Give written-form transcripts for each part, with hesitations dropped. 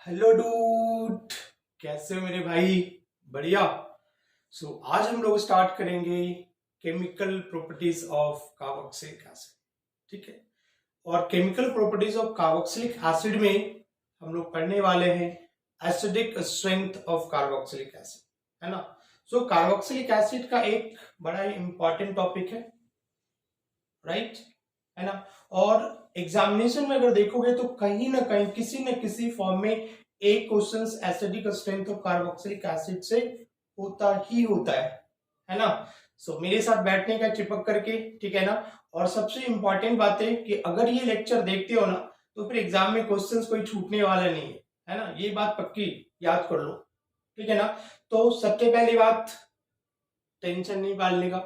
Hello dude, कैसे हो मेरे भाई? बढ़िया। आज हम लोग स्टार्ट करेंगे chemical properties of carboxylic acid. ठीक है। और chemical properties of carboxylic acid में हम लोग पढ़ने वाले हैं acidic strength of carboxylic acid, है ना। कार्बोक्सिलिक एसिड का एक बड़ा ही इंपॉर्टेंट टॉपिक है, राइट, है ना। और एग्जामिनेशन में अगर देखोगे तो कहीं ना कहीं किसी न किसी फॉर्म में एक question acidic strength of carboxylic acid से होता ही होता है ना। मेरे साथ बैठने का चिपक करके, ठीक है ना। और सबसे इंपॉर्टेंट बात है कि अगर ये लेक्चर देखते हो ना तो फिर एग्जाम में क्वेश्चंस कोई छूटने वाला नहीं है ना। ये बात पक्की याद कर लो, ठीक है ना। तो सबसे पहली बात, टेंशन नहीं पालने का,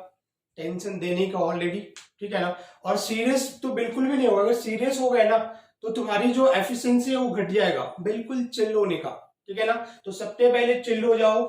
टेंशन देने का ऑलरेडी, ठीक है ना। और सीरियस तो बिल्कुल भी नहीं होगा। अगर सीरियस हो गए ना तो तुम्हारी जो एफिशिएंसी है वो घट जाएगा, बिल्कुल चिल होने का, ठीक है ना। तो सबसे पहले चिल हो जाओ,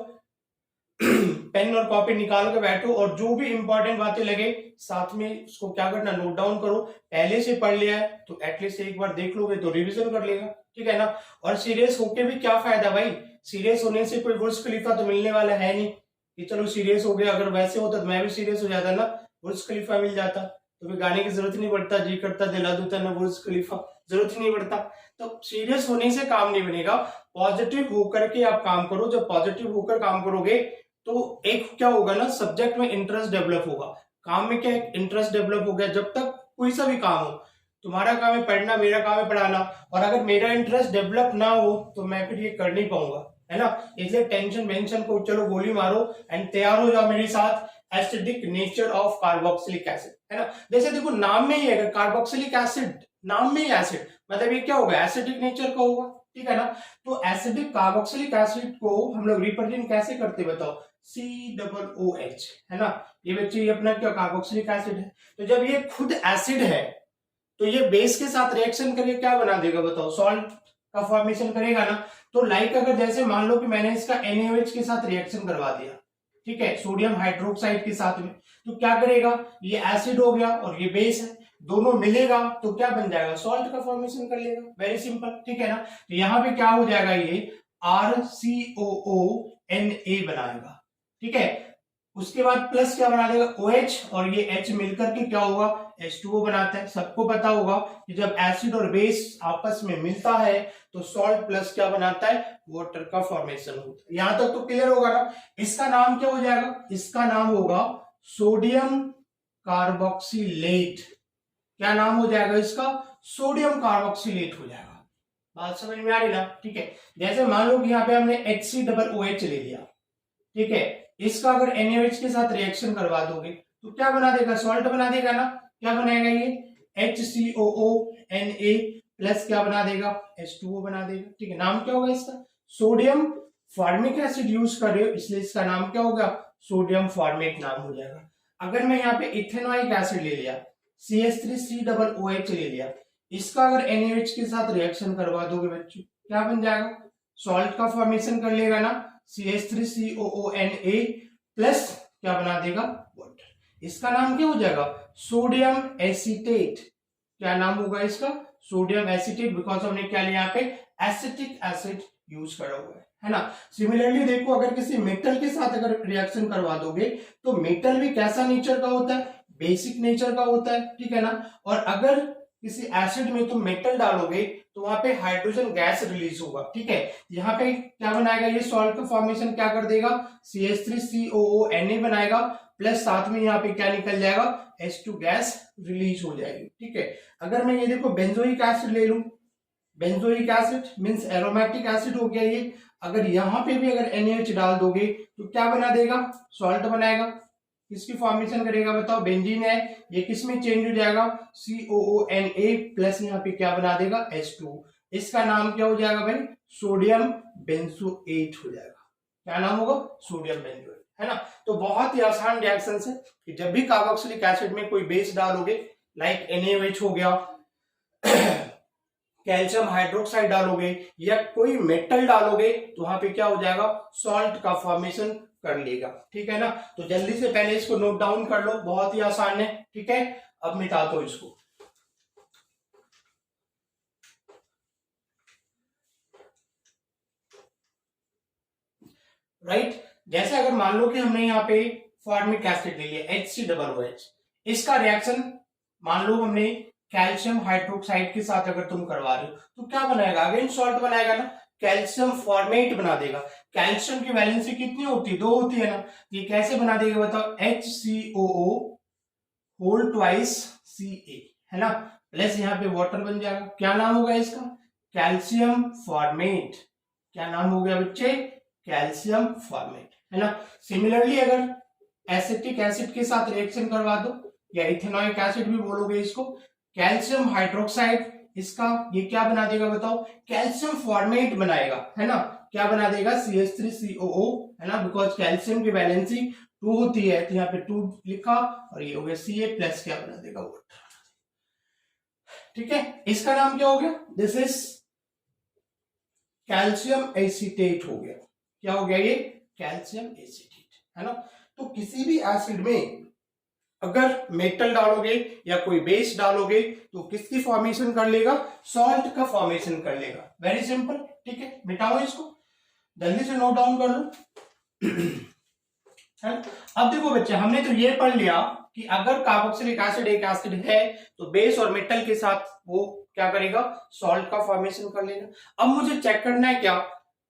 पेन और कॉपी निकाल के बैठो और जो भी इंपॉर्टेंट बातें लगे साथ में उसको क्या करना, नोट डाउन करो। पहले से पढ़ लिया है तो एटलीस्ट एक बार देख लोगे तो रिवीजन कर लेगा, ठीक है ना। और सीरियस होके भी क्या फायदा भाई, सीरियस होने से कोई बुर्ज खलीफा तो मिलने वाला है नहीं कि चलो सीरियस हो गया। अगर वैसे होता तो मैं भी सीरियस हो जाता ना, बुर्ज खलीफा मिल जाता तो फिर गाने की जरूरत नहीं पड़ता, जी करता दिला देता ना बुर्ज खलीफा, जरूरत ही नहीं पड़ता। तो सीरियस होने से काम नहीं बनेगा, पॉजिटिव होकर के आप काम करो। जब पॉजिटिव होकर काम करोगे तो एक क्या होगा ना, सब्जेक्ट में इंटरेस्ट डेवलप होगा, काम में क्या इंटरेस्ट डेवलप हो गया। जब तक कोई सा भी काम हो, तुम्हारा काम है पढ़ना, मेरा काम है पढ़ाना, और अगर मेरा इंटरेस्ट डेवलप ना हो तो मैं फिर ये कर नहीं पाऊंगा, है ना। इसलिए टेंशन वेंशन को चलो गोली मारो एंड तैयार हो जाओ मेरे साथ। Acidic nature of carboxylic acid, है ना। जैसे देखो नाम में ही है कार्बोक्सिलिक एसिड, नाम में ही एसिड, मतलब ये क्या होगा, एसिडिक नेचर का होगा, ठीक है ना। तो एसिडिक कार्बोक्सिलिक एसिड को हम लोग रिप्रेजेंट कैसे करते बताओ, COOH, है ना। ये बच्चे ये अपना क्या कार्बोक्सिलिक एसिड है। तो जब ये खुद एसिड है तो ये बेस के साथ रिएक्शन करके क्या बना देगा बताओ, सॉल्ट का फॉर्मेशन करेगा ना। तो लाइक अगर जैसे मान लो कि मैंने इसका NaOH के साथ रिएक्शन करवा दिया, ठीक है, सोडियम हाइड्रोक्साइड के साथ में, तो क्या करेगा, ये एसिड हो गया और ये बेस है, दोनों मिलेगा तो क्या बन जाएगा, सॉल्ट का फॉर्मेशन कर लेगा, वेरी सिंपल, ठीक है ना। तो यहाँ पे क्या हो जाएगा, ये RCOONA बनाएगा, ठीक है। उसके बाद प्लस क्या बना देगा, OH, और ये H मिलकर के क्या होगा, H2O बनाता है। सबको पता होगा कि जब एसिड और बेस आपस में मिलता है तो सॉल्ट प्लस क्या बनाता है, वाटर का फॉर्मेशन होता है। यहां तक तो क्लियर होगा ना। इसका नाम क्या हो जाएगा, इसका नाम होगा सोडियम कार्बोक्सिलेट। क्या नाम हो जाएगा इसका, सोडियम कार्बोक्सिलेट हो जाएगा। बात समझ में आ रही ना, ठीक है। जैसे मान लो कि यहाँ पे हमने HCOOH ले लिया, ठीक है। इसका अगर NaOH के साथ रिएक्शन करवा दोगे तो क्या बना देगा, सॉल्ट बना देगा ना। क्या बनाएगा ये, HCOONA प्लस क्या बना देगा, H2O बना देगा, ठीक है। नाम क्या होगा इसका, सोडियम फॉर्मिक एसिड यूज कर रहे हो इसलिए इसका नाम क्या होगा, सोडियम फॉर्मेट नाम हो जाएगा। अगर मैं यहाँ पे इथेनॉइक एसिड ले लिया, CH3COOH ले लिया, इसका अगर NaOH के साथ रिएक्शन करवा दोगे बच्चों, क्या बन जाएगा, सॉल्ट का फॉर्मेशन कर लेगा ना, CH3COONA प्लस क्या बना देगा, वाटर। इसका नाम क्या हो जाएगा, सोडियम एसीटेट। क्या नाम होगा इसका, सोडियम एसीटेट, बिकॉज हमने क्या लिया यहाँ पे, एसिटिक एसिड यूज करा हुआ है ना। सिमिलरली देखो, अगर किसी मेटल के साथ अगर रिएक्शन करवा दोगे तो मेटल भी कैसा नेचर का होता है, बेसिक नेचर का होता है, ठीक है ना। और अगर किसी एसिड में तुम मेटल डालोगे तो वहां पे हाइड्रोजन गैस रिलीज होगा, ठीक है। यहाँ पे क्या बनाएगा, ये सॉल्ट का फॉर्मेशन क्या कर देगा, CH3COONA बनाएगा, प्लस साथ में यहाँ पे क्या निकल जाएगा, H2 गैस रिलीज हो जाएगी, ठीक है। अगर मैं ये देखो बेंजोइक एसिड ले लूं, benzoic acid means aromatic acid हो गया ये। अगर यहाँ पे भी अगर NaOH डाल दोगे तो क्या बना देगा, सॉल्ट बनाएगा। किसकी फॉर्मेशन करेगा बताओ, बेंजीन है, ये किस में चेंज हो जाएगा, COONA प्लस यहाँ पे क्या बना देगा, H2। इसका नाम क्या हो जाएगा भाई, सोडियम बेंजोएट हो जाएगा। क्या नाम होगा, सोडियम बेंजोएट, है ना। तो बहुत ही आसान रिएक्शन है कि जब भी कार्बोक्सिलिक एसिड में कोई बेस डालोगे, लाइक NaOH हो गया, कैल्शियम हाइड्रोक्साइड डालोगे या कोई मेटल डालोगे तो वहां पे क्या हो जाएगा, सॉल्ट का फॉर्मेशन कर लेगा, ठीक है ना। तो जल्दी से पहले इसको नोट डाउन कर लो, बहुत ही आसान है, ठीक है। अब मिटा दो इसको। राइट। जैसे अगर मान लो कि हमने यहाँ पे फॉर्मिक एसिड ले लिया HCOOH, इसका रिएक्शन मान लो हमने कैल्शियम हाइड्रोक्साइड के साथ अगर तुम करवा रहे हो तो क्या बनाएगा, अगेन सॉल्ट बनाएगा ना, कैल्शियम फॉर्मेट बना देगा। कैल्शियम की वैलेंसी कितनी होती है, 2 होती है ना, ये कैसे बना देगा बताओ, HCOO होल ट्वाइस Ca, है ना, प्लस यहाँ पे वाटर बन जाएगा। क्या नाम होगा इसका, कैल्शियम फॉर्मेट। क्या नाम हो गया बच्चे, कैल्शियम फॉर्मेट, है ना। सिमिलरली अगर एसिटिक एसिड के साथ रिएक्शन करवा दो, या इथेनॉइक एसिड भी बोलोगे इसको, कैल्शियम हाइड्रोक्साइड, इसका ये क्या बना देगा बताओ, कैल्शियम फॉर्मेट बनाएगा, है ना। क्या बना देगा, CH3COO, है ना, बिकॉज कैल्शियम की वैलेंसी 2 होती है, तो यहाँ पे 2 लिखा और ये हो गया Ca प्लस क्या बना देगा, वाटर। ठीक है, इसका नाम क्या हो गया, दिस इज कैल्शियम एसीटेट हो गया। क्या हो गया ये, कैल्शियम एसीटेट, है ना। तो किसी भी एसिड में अगर मेटल डालोगे या कोई बेस डालोगे तो किसकी फॉर्मेशन कर लेगा, सॉल्ट का फॉर्मेशन कर लेगा। वेरी सिंपल, ठीक है, मिटाओ इसको, जल्दी से नोट डाउन कर लो। है, अब देखो बच्चे, हमने तो ये पढ़ लिया कि अगर कार्बोक्सिलिक एसिड एक एसिड है तो बेस और मेटल के साथ वो क्या करेगा, सॉल्ट का फॉर्मेशन कर लेगा। अब मुझे चेक करना है क्या,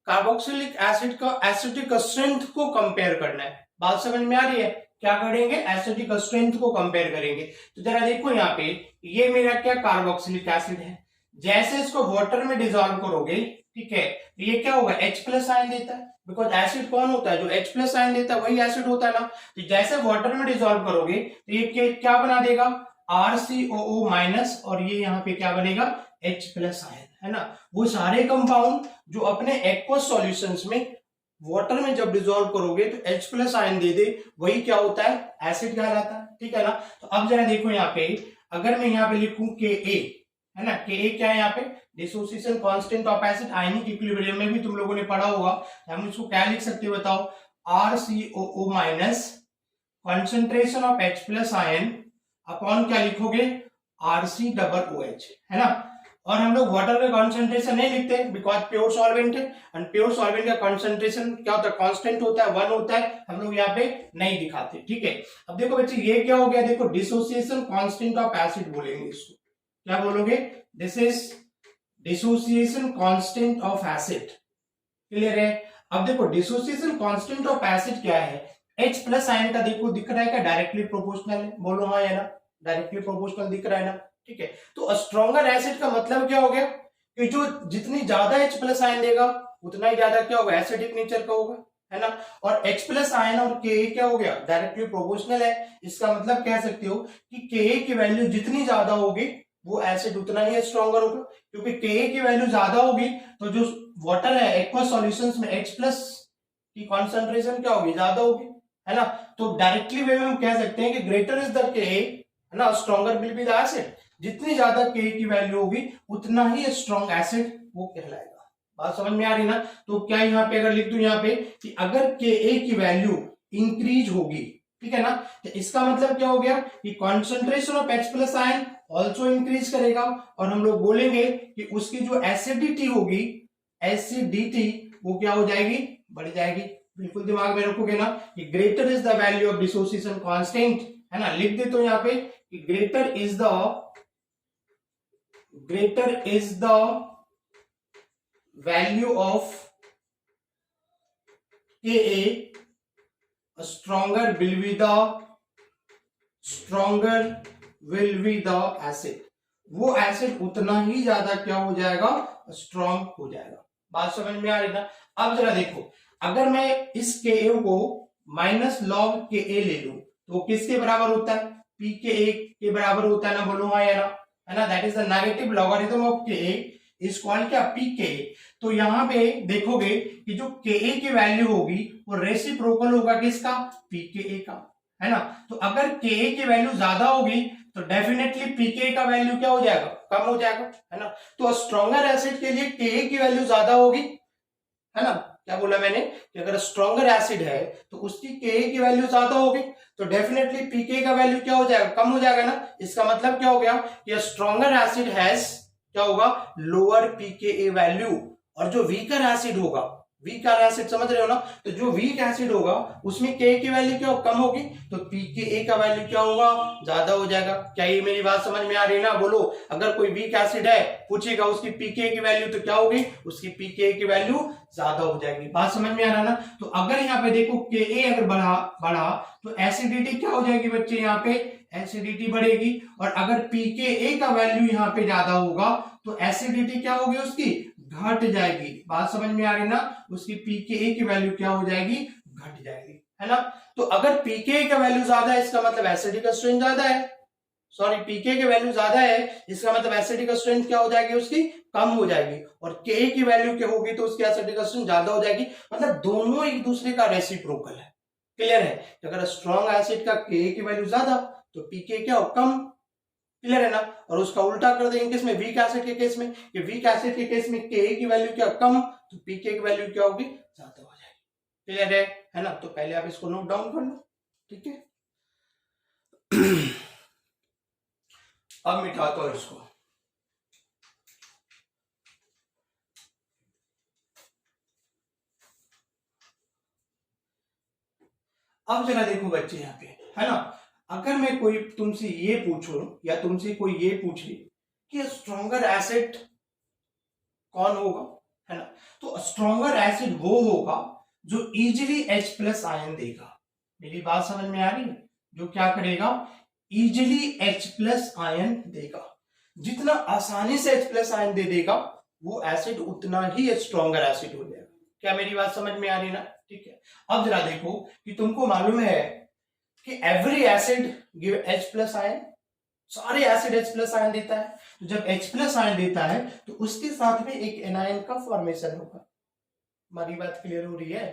कार्बोक्सिलिक एसिड का एसिडिक स्ट्रेंथ को कंपेयर करना है। बात समझ में आ रही है, क्या करेंगे, एसिडिक स्ट्रेंथ को कंपेयर करेंगे। तो जरा देखो यहाँ पे, ये मेरा क्या कार्बोक्सिलिक एसिड है, जैसे इसको वाटर में डिजोल्व करोगे, ठीक है, तो ये क्या होगा, H प्लस आयन देता है, बिकॉज एसिड कौन होता है, जो H प्लस आयन देता है वही एसिड होता है ना। तो जैसे वाटर में डिजोल्व करोगे तो ये क्या बना देगा, RCOO माइनस, और ये यहाँ पे क्या बनेगा, H प्लस आयन, है ना। वो सारे कंपाउंड जो अपने एक्वस सॉल्यूशंस में वाटर में जब डिजोल्व करोगे तो H प्लस आयन दे दे, वही क्या होता है, एसिड कहलाता है, ठीक है ना। तो अब जरा देखो यहाँ पे, अगर मैं यहाँ पे लिखूं Ka, है ना, Ka क्या है यहाँ पे, dissociation constant of acid, ionic equilibrium में भी तुम लोगों ने पढ़ा होगा। हम इसको क्या लिख सकते हो बताओ, RCOO minus concentration of H plus ion upon क्या लिखोगे, RCOOH, है ना। और हम लोग वाटर का कॉन्सेंट्रेशन नहीं लिखते बिकॉज प्योर सॉल्वेंट है, एंड प्योर सॉल्वेंट का कॉन्सेंट्रेशन क्या होता है, कांस्टेंट होता है, 1 होता है, हम लोग यहाँ पे नहीं दिखाते, ठीक है। अब देखो बच्चे, ये क्या हो गया, देखो डिसोसिएशन कांस्टेंट ऑफ एसिड बोलेंगे इसको, क्या बोलोगे, this is dissociation constant of acid, clear है। अब देखो डिसोसिएशन कांस्टेंट ऑफ एसिड क्या है, H प्लस आयन का देखो दिख रहा है क्या, डायरेक्टली प्रोपोर्शनल है, बोलो हाँ या ना, डायरेक्टली प्रोपोर्शनल दिख रहा है ना, ठीक है। तो स्ट्रॉन्गर एसिड का मतलब क्या हो गया, कि जो जितनी ज्यादा H प्लस आयन देगा उतना ही ज्यादा क्या होगा, एसिडिक नेचर का होगा, है ना। और H प्लस आयन और Ka क्या हो गया, डायरेक्टली प्रोपोर्शनल है। इसका मतलब कह सकते हो कि Ka की वैल्यू जितनी ज्यादा होगी वो एसिड उतना ही स्ट्रॉन्गर होगा, क्योंकि Ka की वैल्यू ज्यादा होगी तो जो वाटर है एक्वस सॉल्यूशंस में H प्लस की कॉन्सेंट्रेशन क्या होगी, ज्यादा होगी, है ना। तो डायरेक्टली वे में हम कह सकते हैं कि ग्रेटर इज द Ka, है ना, stronger will be the acid. जितनी ज्यादा Ka की वैल्यू होगी उतना ही स्ट्रॉन्ग एसिड वो कहलाएगा। बात समझ में आ रही ना। तो क्या यहाँ पे अगर लिख दूं यहाँ पे कि अगर Ka की वैल्यू इंक्रीज होगी, ठीक है ना, तो इसका मतलब क्या हो गया कि concentration of H plus ion also increase करेगा, और हम लोग बोलेंगे कि उसकी जो एसिडिटी होगी, एसिडिटी वो क्या हो जाएगी, बढ़ जाएगी। बिल्कुल दिमाग में रखोगे ना कि greater is the value of dissociation constant, है ना, लिख देते हो यहाँ पे कि greater is the value of Ka, stronger will be the acid, वो एसिड उतना ही ज्यादा क्या हो जाएगा, स्ट्रॉन्ग हो जाएगा। बात समझ में आ रही ना। अब जरा देखो, अगर मैं इस Ka को माइनस लॉग Ka ले लूं तो किसके बराबर होता है, pKa के बराबर होता है ना, बोलो हाँ या ना, है ना। That is the negative logarithm of Ka is called क्या, pKa। तो यहां पे देखोगे कि जो Ka की वैल्यू होगी वो रेसिप्रोकल होगा किसका, pKa का, है ना। तो अगर Ka की वैल्यू ज्यादा होगी तो डेफिनेटली pKa का वैल्यू क्या हो जाएगा, कम हो जाएगा, है ना। तो स्ट्रॉन्गर एसिड के लिए Ka की वैल्यू ज्यादा होगी, है ना। क्या बोला मैंने कि अगर स्ट्रॉन्गर एसिड है तो उसकी Ka की वैल्यू ज्यादा होगी, तो डेफिनेटली pKa का वैल्यू क्या हो जाएगा, कम हो जाएगा ना। इसका मतलब क्या हो गया कि स्ट्रॉन्गर एसिड हैज क्या होगा, लोअर pKa वैल्यू, और जो वीकर एसिड होगा वीक एसिड समझ रहे हो ना। तो जो वीक एसिड होगा उसमें के की वैल्यू क्या कम होगी, तो पीके का वैल्यू क्या होगा, ज्यादा हो जाएगा। क्या ये मेरी बात समझ में आ रही है ना, बोलो। अगर कोई वीक एसिड है पूछेगा उसकी पीके की वैल्यू तो क्या होगी, उसकी पीके की वैल्यू ज्यादा हो जाएगी। बात समझ में आ रहा है ना। तो अगर यहाँ पे देखो के अगर बढ़ा तो एसिडिटी क्या हो जाएगी बच्चे, यहाँ पे एसिडिटी बढ़ेगी। और अगर पीके का वैल्यू यहाँ पे ज्यादा होगा तो एसिडिटी क्या होगी, उसकी घट जाएगी। बात समझ में आ रही ना, उसकी पीके की वैल्यू क्या हो जाएगी, घट जाएगी, है ना। तो अगर पीके का वैल्यू ज्यादा है इसका मतलब एसिडिक का स्ट्रेंथ ज्यादा है, सॉरी पीके की वैल्यू ज्यादा है इसका मतलब एसिडिक का स्ट्रेंथ क्या हो जाएगी, उसकी कम हो जाएगी। और के की वैल्यू क्या होगी तो उसकी एसिडिक का स्ट्रेंथ ज्यादा हो जाएगी। मतलब दोनों एक दूसरे का रेसिप्रोकल है। क्लियर है। अगर स्ट्रॉन्ग एसिड का के की वैल्यू ज्यादा तो पीके क्या हो, कम। क्लियर है ना। और उसका उल्टा कर देंगे किसमें, वीक एसिड के केस में, कि वीक एसिड के केस में के की वैल्यू क्या कम तो पीके की वैल्यू क्या होगी, ज्यादा हो जाएगी। क्लियर है ना। तो पहले आप इसको नोट डाउन कर लो, ठीक है। अब मिटाता हूं इसको। अब जरा देखो बच्चे यहाँ पे, है ना। अगर मैं कोई तुमसे ये पूछूं या तुमसे कोई ये पूछे कि स्ट्रॉन्गर एसिड कौन होगा, है ना, तो स्ट्रॉन्गर एसिड वो होगा जो इजीली H प्लस आयन देगा। मेरी बात समझ में आ रही है, जो क्या करेगा, इजीली H प्लस आयन देगा। जितना आसानी से H प्लस आयन दे देगा वो एसिड उतना ही स्ट्रॉन्गर एसिड हो जाएगा। क्या मेरी बात समझ में आ रही ना, ठीक है। अब जरा देखो कि तुमको मालूम है कि every acid give H plus ion, सारे एसिड H प्लस आयन देता है। तो जब H प्लस आयन देता है तो उसके साथ में एक एनायन का फॉर्मेशन होगा। हमारी बात क्लियर हो रही है।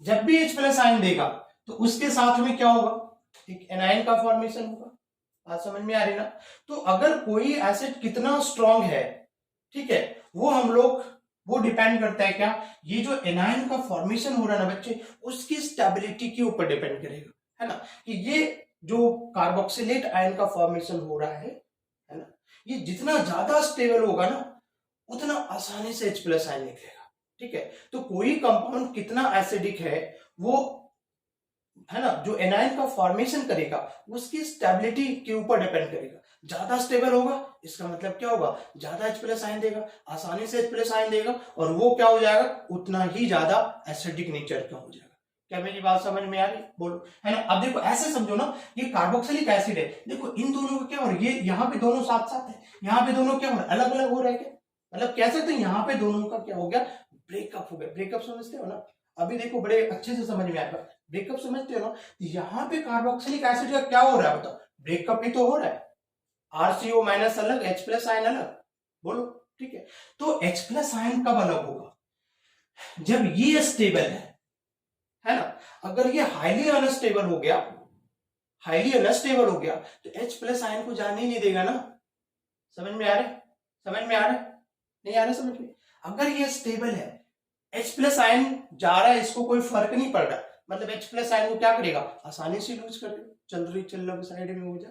जब भी H प्लस आयन देगा तो उसके साथ में क्या होगा, एक एनायन का फॉर्मेशन होगा। बात समझ में आ रही ना। तो अगर कोई एसिड कितना स्ट्रॉन्ग है, ठीक है, वो हम लोग वो डिपेंड करता है क्या, ये जो एनायन का फॉर्मेशन हो रहा है ना बच्चे, उसकी स्टेबिलिटी के ऊपर डिपेंड करेगा, है ना। कि ये जो कार्बोक्सिलेट आयन का फॉर्मेशन हो रहा है ना, ये जितना ज्यादा स्टेबल होगा ना उतना आसानी से H प्लस आयन निकलेगा, ठीक है। तो कोई कंपाउंड कितना एसिडिक है वो, है ना, जो एनायन का फॉर्मेशन करेगा उसकी स्टेबिलिटी के ऊपर डिपेंड करेगा। ज्यादा स्टेबल होगा इसका मतलब क्या होगा, ज्यादा H प्लस आयन देगा, आसानी से H प्लस आयन देगा, और वो क्या हो जाएगा, उतना ही ज्यादा एसिडिक नेचर का हो जाएगा। क्या मेरी बात समझ में आ रही, बोलो, है ना। अब देखो ऐसे समझो ना, ये कार्बोक्सिलिक एसिड है, देखो इन दोनों का क्या हो रहा है, ये यहाँ पे दोनों साथ साथ है, यहाँ पे दोनों क्या हो रहा है, अलग अलग हो रहा है क्या, मतलब कह सकते हैं यहाँ पे दोनों का क्या हो गया, ब्रेकअप हो गया। ब्रेकअप समझते हो ना, अभी देखो बड़े अच्छे से समझ में आएगा। ब्रेकअप समझते हो ना, यहाँ पे कार्बोक्सिलिक एसिड का क्या हो रहा है बताओ, ब्रेकअप ही तो हो रहा है। RCO माइनस अलग, H प्लस आयन अलग, बोलो, ठीक है। तो H प्लस आयन कब अलग होगा, जब ये स्टेबल है ना। अगर ये हाईली अनस्टेबल हो गया, हाईली अनस्टेबल हो गया तो H प्लस आयन को जाने ही नहीं देगा ना। समझ में आ रहा है, समझ में आ रहा है, नहीं आ रहा समझ में। अगर ये स्टेबल है, H प्लस आयन जा रहा है, इसको कोई फर्क नहीं पड़ रहा, मतलब H प्लस आयन को क्या करेगा, आसानी से लूज कर देगा। चल रही चल रहा साइड में हो जा,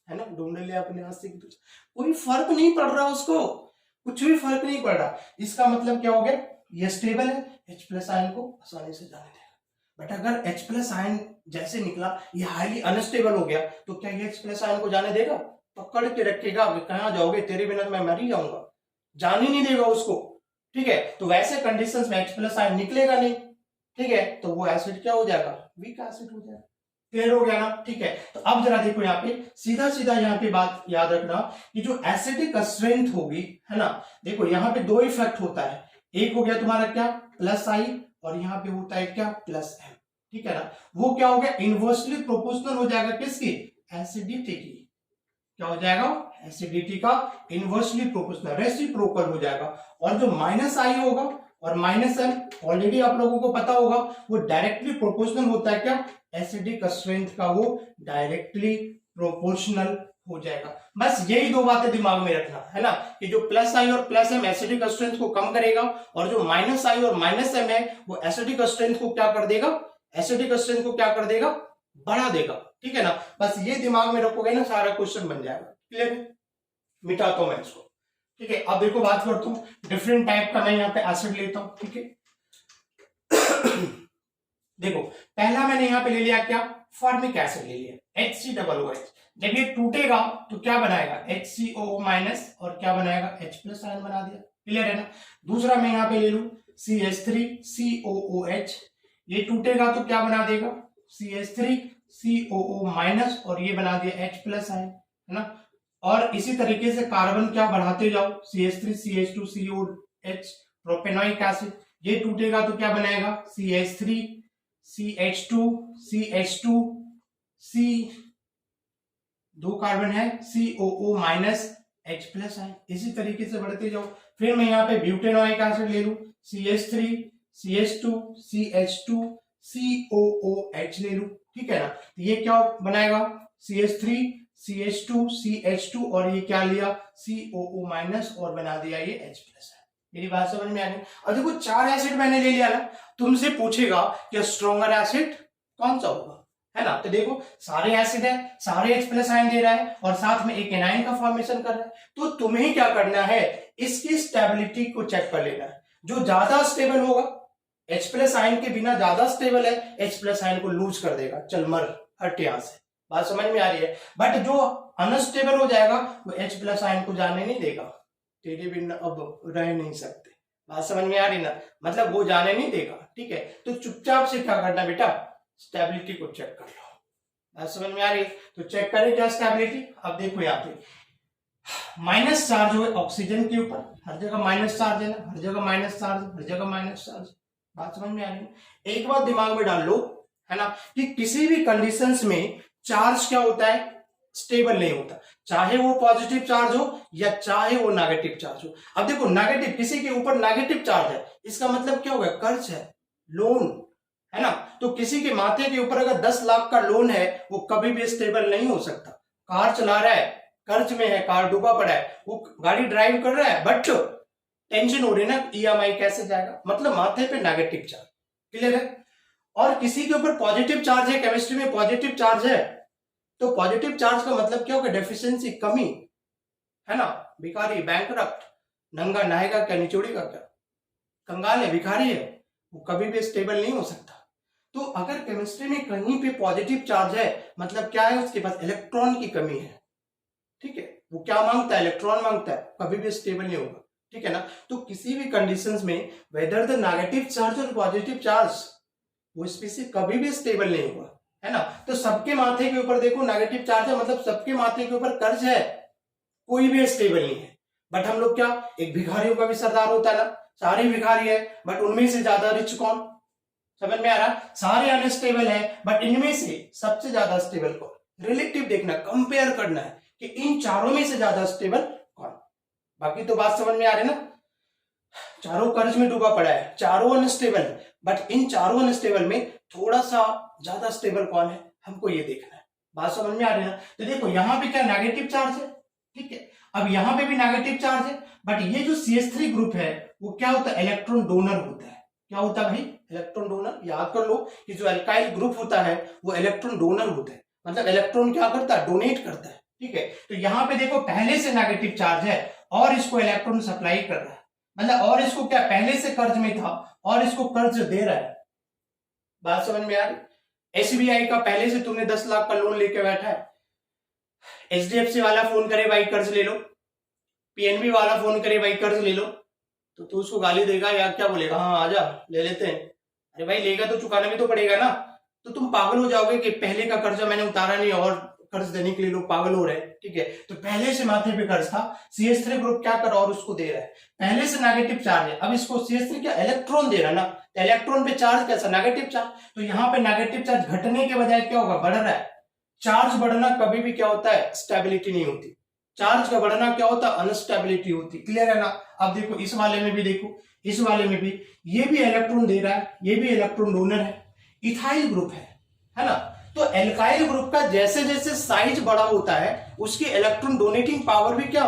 है ना, ढूंढ ले अपने हाथ से, कोई फर्क नहीं पड़ रहा उसको, कुछ भी फर्क नहीं पड़ रहा। इसका मतलब क्या हो गया, ये स्टेबल है, H प्लस आयन को आसानी से जाने देगा। बट अगर H प्लस आयन जैसे निकला ये हाईली अनस्टेबल हो गया तो क्या ये H प्लस आयन को जाने देगा, पकड़ के रखेगा, कहाँ जाओगे, तेरे बिना तो मैं मर ही जाऊंगा, जान ही नहीं देगा उसको, ठीक है। तो वैसे कंडीशंस में H प्लस आयन निकलेगा नहीं, ठीक है, तो वो एसिड क्या हो जाएगा, वीक एसिड हो जाएगा। क्लियर हो गया ना, ठीक है। तो अब जरा देखो यहाँ पे सीधा सीधा यहाँ पे बात याद रखना कि जो एसिडिक स्ट्रेंथ होगी, है ना, देखो यहाँ पे दो इफेक्ट होता है, एक हो गया तुम्हारा क्या प्लस आई, और यहाँ पे होता है क्या प्लस एम, ठीक है ना। वो क्या हो गया, इनवर्सली प्रोपोर्शनल हो जाएगा किसकी, एसिडिटी की, क्या हो जाएगा, एसिडिटी का इनवर्सली प्रोपोर्शनल, रेसिप्रोकल हो जाएगा। और जो माइनस आई होगा और माइनस एम, ऑलरेडी आप लोगों को पता होगा, वो डायरेक्टली प्रोपोर्शनल होता है क्या, एसिडिक स्ट्रेंथ का वो डायरेक्टली प्रोपोर्शनल हो जाएगा। बस यही दो बातें दिमाग में रखना, है ना, कि जो प्लस आई और प्लस एम एसिडिक स्ट्रेंथ को कम करेगा, और जो माइनस आई और माइनस एम है वो एसिडिक स्ट्रेंथ को क्या कर देगा, एसिडिक स्ट्रेंथ को क्या कर देगा, बढ़ा देगा, ठीक है ना। बस ये दिमाग में रखोगे ना, सारा क्वेश्चन बन जाएगा। क्लियर है, मिटाता हूं मैं इसको, ठीक है। अब देखो बात करता हूं डिफरेंट टाइप का, मैं यहाँ पे एसिड लेता हूं, ठीक है। देखो पहला मैंने यहाँ पे ले लिया क्या, फॉर्मिक एसिड ले लिया HCOOH। जब ये टूटेगा तो क्या बनाएगा, HCOO माइनस और क्या बनाएगा, H प्लस आयन बना दिया, क्लियर है ना। दूसरा मैं यहाँ पे ले लू CH3COOH, ये टूटेगा तो क्या बना देगा, CH3COO माइनस और ये बना दिया H प्लस आयन, है ना। और इसी तरीके से कार्बन क्या बढ़ाते जाओ, CH3CH2COH प्रोपेनोइक एसिड, ये टूटेगा तो क्या बनाएगा, CH3 CH2 CH2 C, दो कार्बन है, COO माइनस H प्लस है, इसी तरीके से बढ़ते जाओ। फिर मैं यहाँ पे ब्यूटेनोइक एसिड ले लू, CH3 CH2 CH2 COOH ले लू, ठीक है ना। तो ये क्या बनाएगा, CH3 CH2 CH2 और ये क्या लिया, COO माइनस और बना दिया ये H प्लस है। मेरी बात समझ में आ रही है। और देखो 4 एसिड मैंने ले लिया ना, तुमसे पूछेगा कि स्ट्रॉन्गर एसिड कौन सा होगा, है ना। तो देखो सारे एसिड है, सारे H प्लस आयन दे रहा है और साथ में एक एनायन का फॉर्मेशन कर रहा है, तो तुम्हें क्या करना है, इसकी स्टेबिलिटी को चेक कर लेना है। जो ज्यादा स्टेबल होगा, H प्लस आयन के बिना ज्यादा स्टेबल है, H प्लस आयन को लूज कर देगा, चल मर हट यहां से, बात समझ में आ रही है। बट जो अनस्टेबल हो जाएगा वो H प्लस आयन को जाने नहीं देगा, तेरे बिना अब रह नहीं सकते, बात समझ में आ रही ना, मतलब वो जाने नहीं देगा, ठीक है। तो चुपचाप से क्या करना बेटा, स्टेबिलिटी को चेक कर लो, बात समझ में आ रही है। तो चेक करें क्या स्टेबिलिटी। अब देखो यहाँ पे माइनस चार्ज हो ऑक्सीजन के ऊपर, हर जगह माइनस चार्ज है ना, हर जगह माइनस चार्ज, हर जगह माइनस चार्ज, बात समझ में आ रही है। एक बात दिमाग में डाल लो, है ना, कि किसी भी कंडीशंस में चार्ज क्या होता है, स्टेबल नहीं होता, चाहे वो पॉजिटिव चार्ज हो या चाहे वो नेगेटिव चार्ज हो। अब देखो नेगेटिव, किसी के ऊपर नेगेटिव चार्ज है, इसका मतलब क्या होगा, कर्ज है, लोन, है ना। तो किसी के माथे के ऊपर अगर 10 लाख का लोन है, वो कभी भी स्टेबल नहीं हो सकता। कार चला रहा है, कर्ज में है, कार डूबा पड़ा है, वो गाड़ी ड्राइव कर रहा है, बट टेंशन हो रही है ना, EMI कैसे जाएगा, मतलब माथे पे नेगेटिव चार्ज, क्लियर है। और किसी के ऊपर पॉजिटिव चार्ज है, केमिस्ट्री में पॉजिटिव चार्ज है, तो पॉजिटिव चार्ज का मतलब क्या होगा, डेफिशिएंसी, कमी, है ना, भिखारी, बैंकरप्ट, नंगा नहाएगा क्या निचोड़ेगा क्या, कंगाल है, भिखारी है, वो कभी भी स्टेबल नहीं हो सकता। तो अगर केमिस्ट्री में कहीं पे पॉजिटिव चार्ज है, मतलब क्या है, उसके पास इलेक्ट्रॉन की कमी है, ठीक है, वो क्या मांगता है, इलेक्ट्रॉन मांगता है, कभी भी स्टेबल नहीं होगा, ठीक है ना। तो किसी भी कंडीशंस में वेदर द नेगेटिव चार्ज और पॉजिटिव चार्ज, वो स्पीशीज कभी भी स्टेबल नहीं होगा, है ना। तो सबके माथे के ऊपर देखो नेगेटिव चार्ज है, मतलब सबके माथे के ऊपर कर्ज है, कोई भी स्टेबल नहीं है। बट हम लोग क्या, एक भिखारियों का भी सरदार होता है ना, सारे भिखारी है, बट उनमें से ज्यादा रिच कौन, समझ में आ रहा, सारे अनस्टेबल है, बट इनमें से सबसे ज्यादा स्टेबल कौन, रिलेटिव देखना, कंपेयर करना है कि इन चारों में से ज्यादा स्टेबल कौन। बाकी तो बात समझ में आ रही है ना, चारों कर्ज में डूबा पड़ा है, चारों अनस्टेबल है, बट इन चारों अनस्टेबल में थोड़ा सा ज्यादा स्टेबल कौन है, हमको ये देखना है, बात समझ में आ रही है ना। तो देखो यहाँ पे क्या नेगेटिव चार्ज है, ठीक है, अब यहाँ पे भी नेगेटिव चार्ज है, बट ये जो CH3 ग्रुप है वो क्या होता है, इलेक्ट्रॉन डोनर होता है। क्या होता है भाई, इलेक्ट्रॉन डोनर, याद कर लो कि जो अल्काइल ग्रुप होता है वो इलेक्ट्रॉन डोनर होता है, मतलब इलेक्ट्रॉन क्या करता है, डोनेट करता है, ठीक है। तो यहाँ पे देखो पहले से नेगेटिव चार्ज है और इसको इलेक्ट्रॉन सप्लाई कर रहा है, मतलब और इसको क्या, पहले से कर्ज में था और इसको कर्ज दे रहा है, बात समझ में आ रही। SBI का पहले से तुमने 10 लाख का लोन लेके बैठा है, HDFC वाला फोन करे भाई कर्ज ले लो, PNB वाला फोन करे भाई कर्ज ले लो, तो तू उसको गाली देगा या क्या बोलेगा, हाँ आजा ले लेते हैं, अरे भाई लेगा तो चुकाना भी तो पड़ेगा ना। तो तुम पागल हो जाओगे कि पहले का कर्जा मैंने उतारा नहीं और कर्ज देने के लिए लोग पागल हो रहे हैं, ठीक है। तो पहले से माथे पे कर्ज था, CH3 ग्रुप क्या कर और उसको दे रहा है, पहले से नेगेटिव चार्ज है, अब इसको CH3 क्या इलेक्ट्रॉन दे रहा है ना, तो इलेक्ट्रॉन पे चार्ज कैसा, नेगेटिव चार्ज, तो यहाँ पे नेगेटिव चार्ज घटने के बजाय क्या होगा, बढ़ रहा है। चार्ज बढ़ना कभी भी क्या होता है, स्टेबिलिटी नहीं होती, चार्ज का बढ़ना क्या होता है, अनस्टेबिलिटी होती, क्लियर है ना। अब देखो इस वाले में भी देखो, इस वाले में भी ये भी इलेक्ट्रॉन दे रहा है, ये भी इलेक्ट्रॉन डोनर है, इथाइल ग्रुप है ना। तो एल्काइल ग्रुप का जैसे जैसे साइज बड़ा होता है उसकी इलेक्ट्रॉन डोनेटिंग पावर भी क्या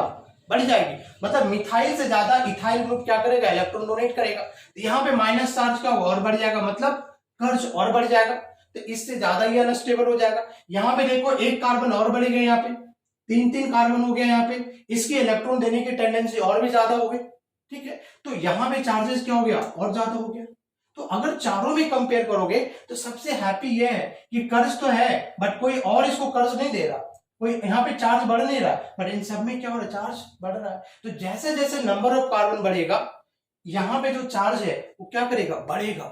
बढ़ जाएगी, मतलब मिथाइल से ज्यादा इथाइल ग्रुप क्या करेगा, इलेक्ट्रॉन डोनेट करेगा। तो यहाँ पे माइनस चार्ज क्या होगा, और बढ़ जाएगा, मतलब कर्ज और बढ़ जाएगा, तो इससे ज्यादा ही अनस्टेबल हो जाएगा। यहाँ पे देखो एक कार्बन और बढ़ेगा, यहाँ पे 3 कार्बन हो गया, यहाँ पे इसकी इलेक्ट्रॉन देने की टेंडेंसी और भी ज्यादा हो गई, ठीक है। तो यहाँ पे चार्जेस क्या हो गया, और ज्यादा हो गया। तो अगर चारों में कंपेयर करोगे तो सबसे हैप्पी ये है कि कर्ज तो है बट कोई और इसको कर्ज नहीं दे रहा, कोई यहाँ पे चार्ज बढ़ नहीं रहा, बट इन सब में क्या हो रहा है, चार्ज बढ़ रहा है। तो जैसे जैसे नंबर ऑफ कार्बन बढ़ेगा यहाँ पे जो चार्ज है वो क्या करेगा, बढ़ेगा,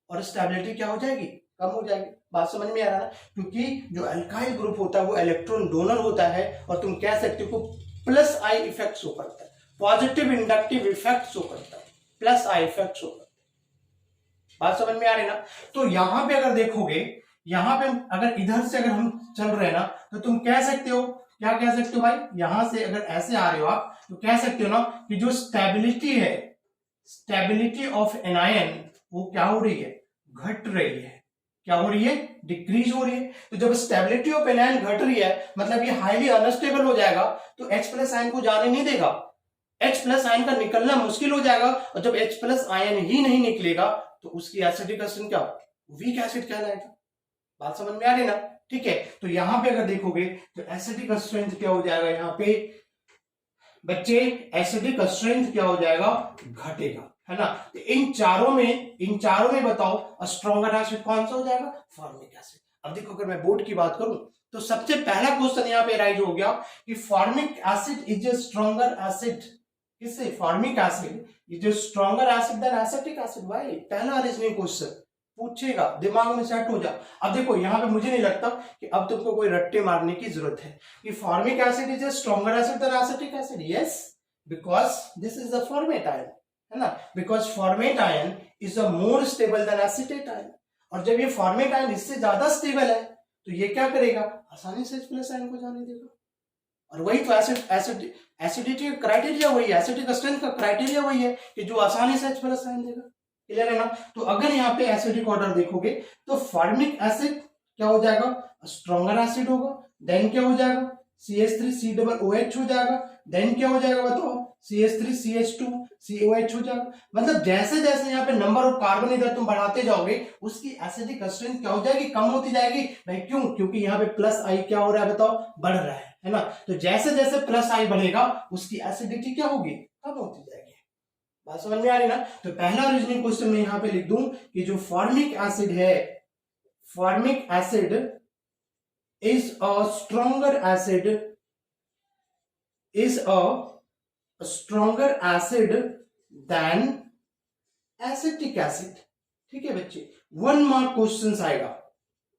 और स्टेबिलिटी क्या हो जाएगी, कम हो जाएगी। बात समझ में आ रहा है ना, क्योंकि जो अल्काइल ग्रुप होता है वो इलेक्ट्रॉन डोनर होता है, और तुम कह सकते हो प्लस आई इफेक्ट शो करता है, पॉजिटिव इंडक्टिव इफेक्ट शो करता है, प्लस आई इफेक्ट शो करता है। बात समझ में आ रही है ना। तो यहां पे अगर देखोगे, यहां पे अगर इधर से अगर हम चल रहे हैं ना, तो तुम कह सकते हो, क्या कह सकते हो भाई, यहां से अगर ऐसे आ रहे हो आप तो कह सकते हो ना कि जो स्टेबिलिटी है, स्टेबिलिटी ऑफ एनायन वो क्या हो रही है, घट रही है। क्या हो रही है, डिक्रीज हो रही है। तो जब स्टेबिलिटी ऑफ एनायन घट रही है मतलब ये हाईली अनस्टेबल हो जाएगा, तो H प्लस आयन को जाने नहीं देगा, H प्लस आयन का निकलना मुश्किल हो जाएगा, और जब H प्लस आयन ही नहीं निकलेगा तो उसकी एसिडिक स्ट्रेंथ क्या, वीक एसिड कहलाएगा। बात समझ में आ रही ना, ठीक है। तो यहां पे अगर देखोगे तो एसिडिक स्ट्रेंथ क्या हो जाएगा, यहाँ पे बच्चे एसिडिक स्ट्रेंथ क्या हो जाएगा, घटेगा, है ना। तो इन चारों में बताओ स्ट्रॉन्गर एसिड कौन सा हो जाएगा, फॉर्मिक एसिड। अब देखो अगर मैं बोर्ड की बात करूं तो सबसे पहला क्वेश्चन यहाँ पे राइज हो गया कि formic acid is a stronger acid, किससे, formic acid is a stronger acid than acetic acid. भाई पहला रीजनिंग क्वेश्चन पूछेगा, दिमाग में सेट हो जा। अब देखो यहाँ पे मुझे नहीं लगता कि अब तुमको कोई रट्टे मारने की जरूरत है कि formic acid is a stronger acid than acetic acid. Yes, because this is the formate ion, है ना, because formate ion is a more stable than acetate ion. और जब ये फॉर्मेट आयन इससे ज्यादा स्टेबल है तो ये क्या करेगा, आसानी से H प्लस आयन को जाने देगा। और वही तो एसिडिटी क्राइटेरिया वही है, एसिडिक स्ट्रेंथ का क्राइटेरिया वही है कि जो आसानी से H प्लस आयन देगा। क्लियर है ना। तो अगर यहाँ पे एसिडिक ऑर्डर देखोगे तो फॉर्मिक एसिड क्या हो जाएगा, स्ट्रॉन्गर एसिड होगा, देन क्या हो जाएगा CH3COOH हो जाएगा, देन क्या हो जाएगा बताओ CH3CH2COH हो जाएगा। मतलब जैसे जैसे यहाँ पे नंबर ऑफ कार्बन इधर तुम बढ़ाते जाओगे उसकी एसिडिक स्ट्रेंथ क्या हो जाएगी, कम होती जाएगी। भाई क्यों, क्योंकि यहाँ पे प्लस आई क्या हो रहा है बताओ, बढ़ रहा है ना। तो जैसे जैसे प्लस आई बढ़ेगा उसकी एसिडिटी क्या होगी, कम होती जाएगी। बात समझ में आ रही ना। तो पहला रीजनिंग क्वेश्चन में यहां पे लिख दूं कि जो फॉर्मिक एसिड है, formic acid is a stronger acid, is a stronger acid than acetic acid. ठीक है बच्चे, 1 मार्क क्वेश्चन आएगा,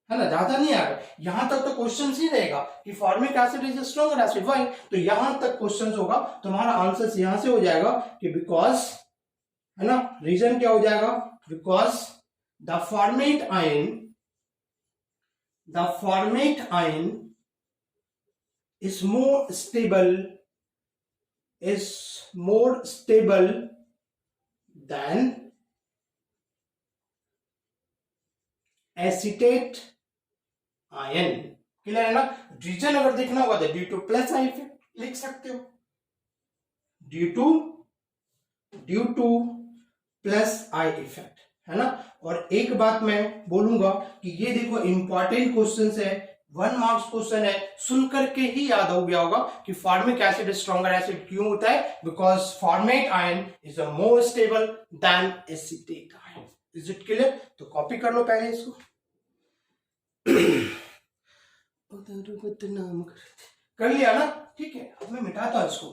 है ना, ज्यादा नहीं आएगा। यहां तक तो क्वेश्चन ही रहेगा कि formic acid is a stronger acid, why, तो यहां तक क्वेश्चन होगा। तुम्हारा आंसर यहां से हो जाएगा कि बिकॉज, है ना, रीजन क्या हो जाएगा, because the formate ion is more stable than acetate ion. Clear है ना। रीजन अगर देखना होगा तो due two plus I effect लिख सकते हो, due two plus I effect, है ना। और एक बात मैं बोलूंगा कि ये देखो इंपॉर्टेंट क्वेश्चन है, 1 मार्क्स क्वेश्चन है, सुन करके ही याद हो गया होगा कि फॉर्मिक एसिड स्ट्रॉन्गर एसिड क्यों होता है, because formate ion is a more stable than acetate ion. Is it clear. तो कॉपी कर लो पहले इसको। कर लिया ना, ठीक है। अब मैं मिटाता हूं इसको।